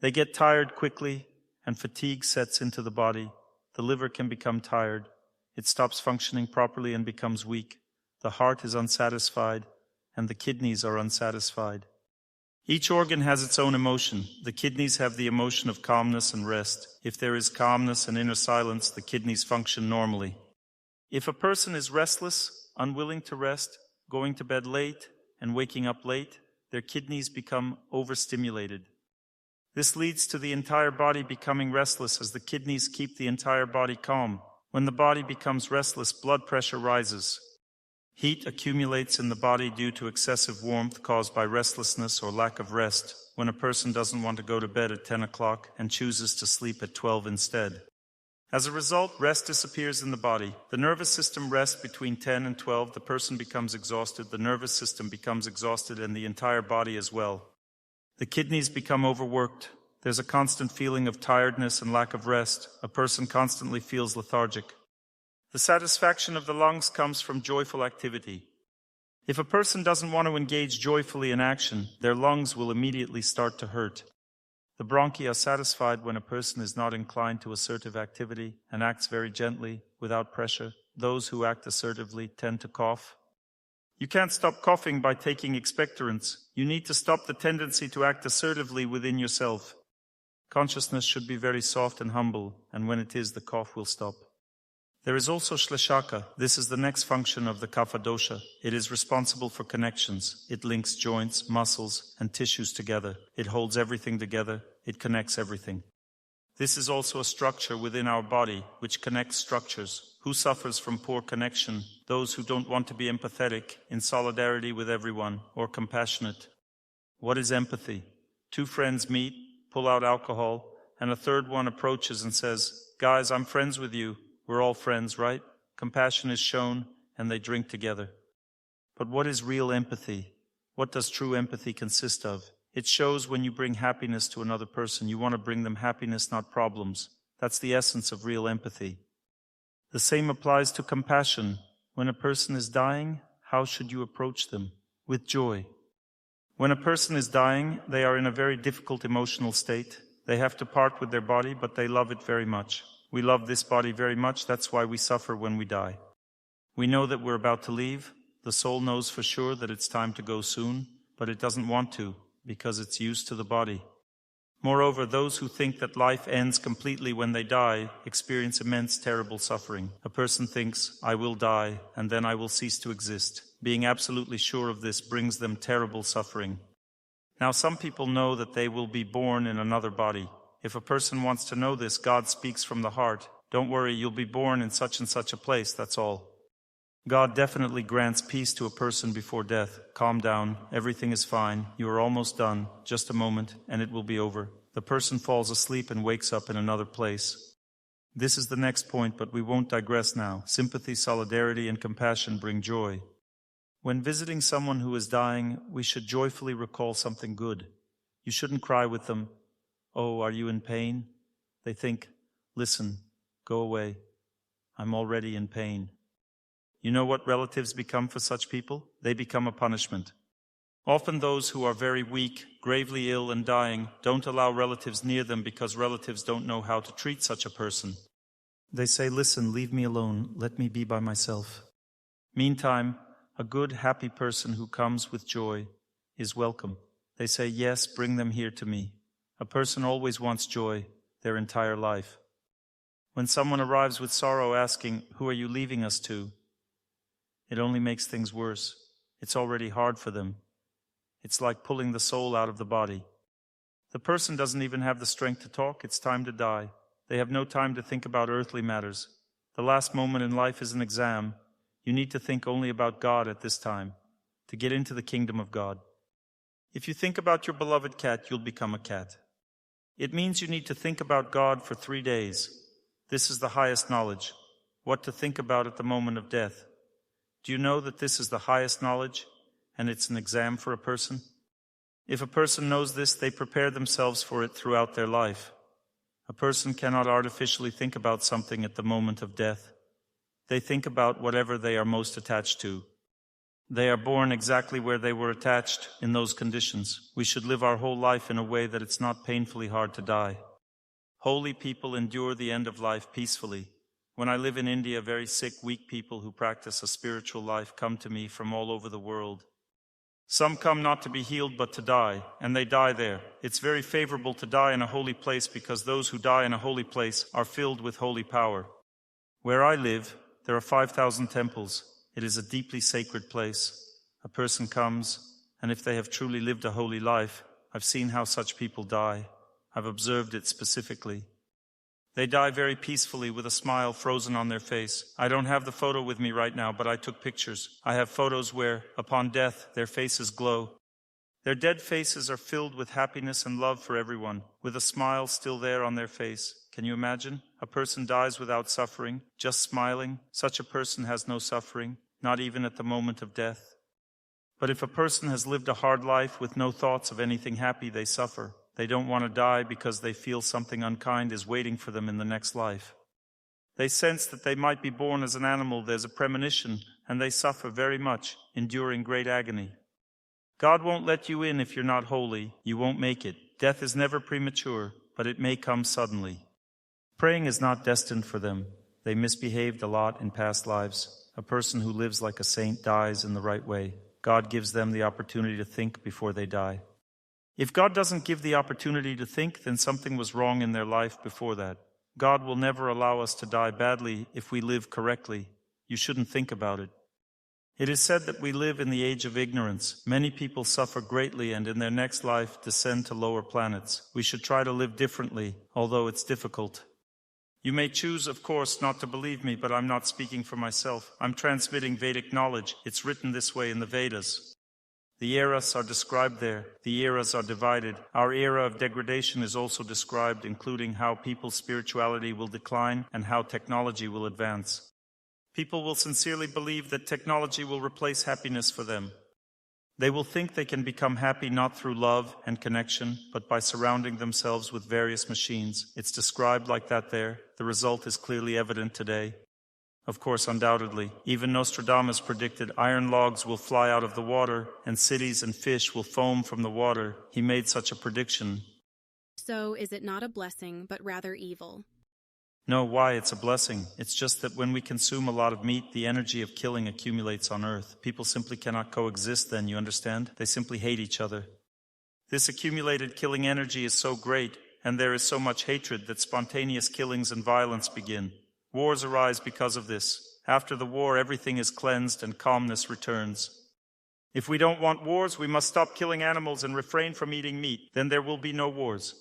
They get tired quickly, and fatigue sets into the body. The liver can become tired. It stops functioning properly and becomes weak. The heart is unsatisfied, and the kidneys are unsatisfied. Each organ has its own emotion. The kidneys have the emotion of calmness and rest. If there is calmness and inner silence, the kidneys function normally. If a person is restless, unwilling to rest, going to bed late, and waking up late, their kidneys become overstimulated. This leads to the entire body becoming restless as the kidneys keep the entire body calm. When the body becomes restless, blood pressure rises. Heat accumulates in the body due to excessive warmth caused by restlessness or lack of rest, when a person doesn't want to go to bed at 10 o'clock and chooses to sleep at 12 instead. As a result, rest disappears in the body. The nervous system rests between 10 and 12. The person becomes exhausted. The nervous system becomes exhausted, and the entire body as well. The kidneys become overworked. There's a constant feeling of tiredness and lack of rest. A person constantly feels lethargic. The satisfaction of the lungs comes from joyful activity. If a person doesn't want to engage joyfully in action, their lungs will immediately start to hurt. The bronchi are satisfied when a person is not inclined to assertive activity and acts very gently, without pressure. Those who act assertively tend to cough. You can't stop coughing by taking expectorants. You need to stop the tendency to act assertively within yourself. Consciousness should be very soft and humble, and when it is, the cough will stop. There is also Shleshaka. This is the next function of the Kapha dosha. It is responsible for connections. It links joints, muscles, and tissues together. It holds everything together. It connects everything. This is also a structure within our body, which connects structures. Who suffers from poor connection? Those who don't want to be empathetic, in solidarity with everyone, or compassionate. What is empathy? Two friends meet, pull out alcohol, and a third one approaches and says, "Guys, I'm friends with you. We're all friends, right?" Compassion is shown, and they drink together. But what is real empathy? What does true empathy consist of? It shows when you bring happiness to another person. You want to bring them happiness, not problems. That's the essence of real empathy. The same applies to compassion. When a person is dying, how should you approach them? With joy. When a person is dying, they are in a very difficult emotional state. They have to part with their body, but they love it very much. We love this body very much. That's why we suffer when we die. We know that we're about to leave. The soul knows for sure that it's time to go soon, but it doesn't want to because it's used to the body. Moreover, those who think that life ends completely when they die experience immense, terrible suffering. A person thinks, "I will die, and then I will cease to exist." Being absolutely sure of this brings them terrible suffering. Now, some people know that they will be born in another body. If a person wants to know this, God speaks from the heart. Don't worry, you'll be born in such and such a place, that's all. God definitely grants peace to a person before death. Calm down, everything is fine, you are almost done, just a moment, and it will be over. The person falls asleep and wakes up in another place. This is the next point, but we won't digress now. Sympathy, solidarity, and compassion bring joy. When visiting someone who is dying, we should joyfully recall something good. You shouldn't cry with them. "Oh, are you in pain?" They think, "Listen, go away. I'm already in pain." You know what relatives become for such people? They become a punishment. Often those who are very weak, gravely ill and dying don't allow relatives near them because relatives don't know how to treat such a person. They say, "Listen, leave me alone. Let me be by myself." Meantime, a good, happy person who comes with joy is welcome. They say, "Yes, bring them here to me." A person always wants joy their entire life. When someone arrives with sorrow asking, "Who are you leaving us to?" it only makes things worse. It's already hard for them. It's like pulling the soul out of the body. The person doesn't even have the strength to talk. It's time to die. They have no time to think about earthly matters. The last moment in life is an exam. You need to think only about God at this time, to get into the kingdom of God. If you think about your beloved cat, you'll become a cat. It means you need to think about God for 3 days. This is the highest knowledge. What to think about at the moment of death. Do you know that this is the highest knowledge, and it's an exam for a person? If a person knows this, they prepare themselves for it throughout their life. A person cannot artificially think about something at the moment of death. They think about whatever they are most attached to. They are born exactly where they were attached in those conditions. We should live our whole life in a way that it's not painfully hard to die. Holy people endure the end of life peacefully. When I live in India, very sick, weak people who practice a spiritual life come to me from all over the world. Some come not to be healed but to die, and they die there. It's very favorable to die in a holy place because those who die in a holy place are filled with holy power. Where I live, there are 5,000 temples. It is a deeply sacred place. A person comes, and if they have truly lived a holy life, I've seen how such people die. I've observed it specifically. They die very peacefully with a smile frozen on their face. I don't have the photo with me right now, but I took pictures. I have photos where, upon death, their faces glow. Their dead faces are filled with happiness and love for everyone, with a smile still there on their face. Can you imagine? A person dies without suffering, just smiling. Such a person has no suffering, not even at the moment of death. But if a person has lived a hard life with no thoughts of anything happy, they suffer. They don't want to die because they feel something unkind is waiting for them in the next life. They sense that they might be born as an animal, there's a premonition, and they suffer very much, enduring great agony. God won't let you in if you're not holy. You won't make it. Death is never premature, but it may come suddenly. Praying is not destined for them. They misbehaved a lot in past lives. A person who lives like a saint dies in the right way. God gives them the opportunity to think before they die. If God doesn't give the opportunity to think, then something was wrong in their life before that. God will never allow us to die badly if we live correctly. You shouldn't think about it. It is said that we live in the age of ignorance. Many people suffer greatly and in their next life descend to lower planets. We should try to live differently, although it's difficult. You may choose, of course, not to believe me, but I'm not speaking for myself. I'm transmitting Vedic knowledge. It's written this way in the Vedas. The eras are described there. The eras are divided. Our era of degradation is also described, including how people's spirituality will decline and how technology will advance. People will sincerely believe that technology will replace happiness for them. They will think they can become happy not through love and connection, but by surrounding themselves with various machines. It's described like that there. The result is clearly evident today. Of course, undoubtedly, even Nostradamus predicted iron logs will fly out of the water and cities and fish will foam from the water. He made such a prediction. So is it not a blessing, but rather evil? No, why? It's a blessing. It's just that when we consume a lot of meat, the energy of killing accumulates on Earth. People simply cannot coexist then, you understand? They simply hate each other. This accumulated killing energy is so great, and there is so much hatred that spontaneous killings and violence begin. Wars arise because of this. After the war, everything is cleansed and calmness returns. If we don't want wars, we must stop killing animals and refrain from eating meat. Then there will be no wars.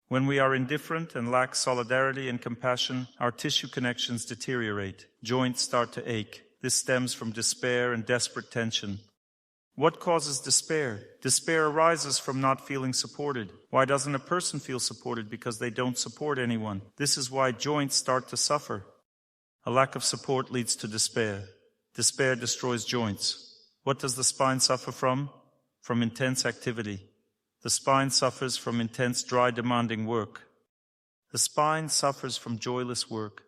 When we are indifferent and lack solidarity and compassion, our tissue connections deteriorate. Joints start to ache. This stems from despair and desperate tension. What causes despair? Despair arises from not feeling supported. Why doesn't a person feel supported? Because they don't support anyone. This is why joints start to suffer. A lack of support leads to despair. Despair destroys joints. What does the spine suffer from? From intense activity. The spine suffers from intense, dry, demanding work. The spine suffers from joyless work.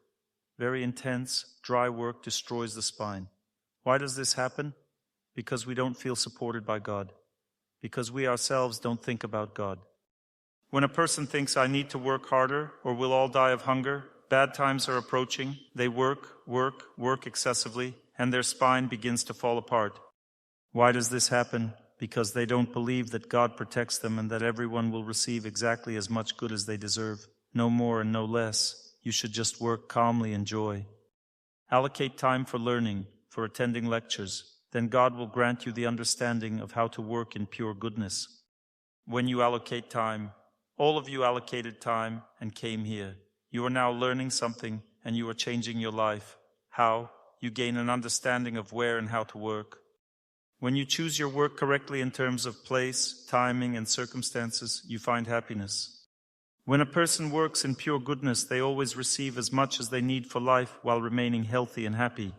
Very intense, dry work destroys the spine. Why does this happen? Because we don't feel supported by God. Because we ourselves don't think about God. When a person thinks, I need to work harder or we'll all die of hunger, bad times are approaching, they work excessively, and their spine begins to fall apart. Why does this happen? Because they don't believe that God protects them and that everyone will receive exactly as much good as they deserve. No more and no less. You should just work calmly and joy. Allocate time for learning, for attending lectures. Then God will grant you the understanding of how to work in pure goodness. When you allocate time, all of you allocated time and came here. You are now learning something and you are changing your life. How? You gain an understanding of where and how to work. When you choose your work correctly in terms of place, timing, and circumstances, you find happiness. When a person works in pure goodness, they always receive as much as they need for life while remaining healthy and happy.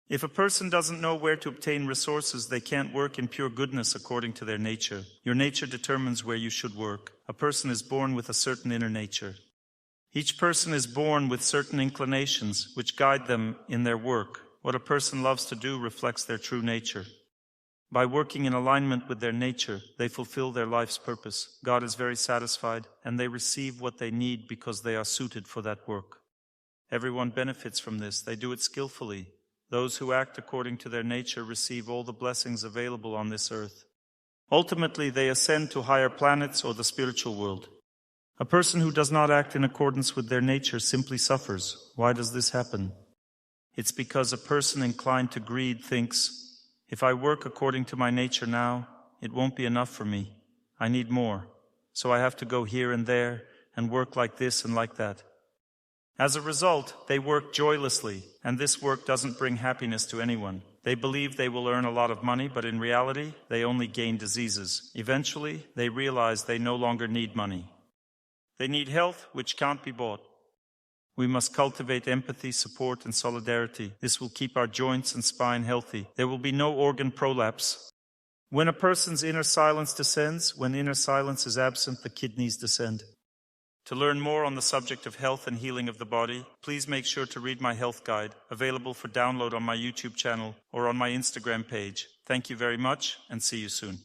If a person doesn't know where to obtain resources, they can't work in pure goodness according to their nature. Your nature determines where you should work. A person is born with a certain inner nature. Each person is born with certain inclinations which guide them in their work. What a person loves to do reflects their true nature. By working in alignment with their nature, they fulfill their life's purpose. God is very satisfied, and they receive what they need because they are suited for that work. Everyone benefits from this. They do it skillfully. Those who act according to their nature receive all the blessings available on this earth. Ultimately, they ascend to higher planets or the spiritual world. A person who does not act in accordance with their nature simply suffers. Why does this happen? It's because a person inclined to greed thinks, if I work according to my nature now, it won't be enough for me. I need more. So I have to go here and there and work like this and like that. As a result, they work joylessly, and this work doesn't bring happiness to anyone. They believe they will earn a lot of money, but in reality, they only gain diseases. Eventually, they realize they no longer need money. They need health, which can't be bought. We must cultivate empathy, support, and solidarity. This will keep our joints and spine healthy. There will be no organ prolapse. When a person's inner silence descends, when inner silence is absent, the kidneys descend. To learn more on the subject of health and healing of the body, please make sure to read my health guide, available for download on my YouTube channel or on my Instagram page. Thank you very much, and see you soon.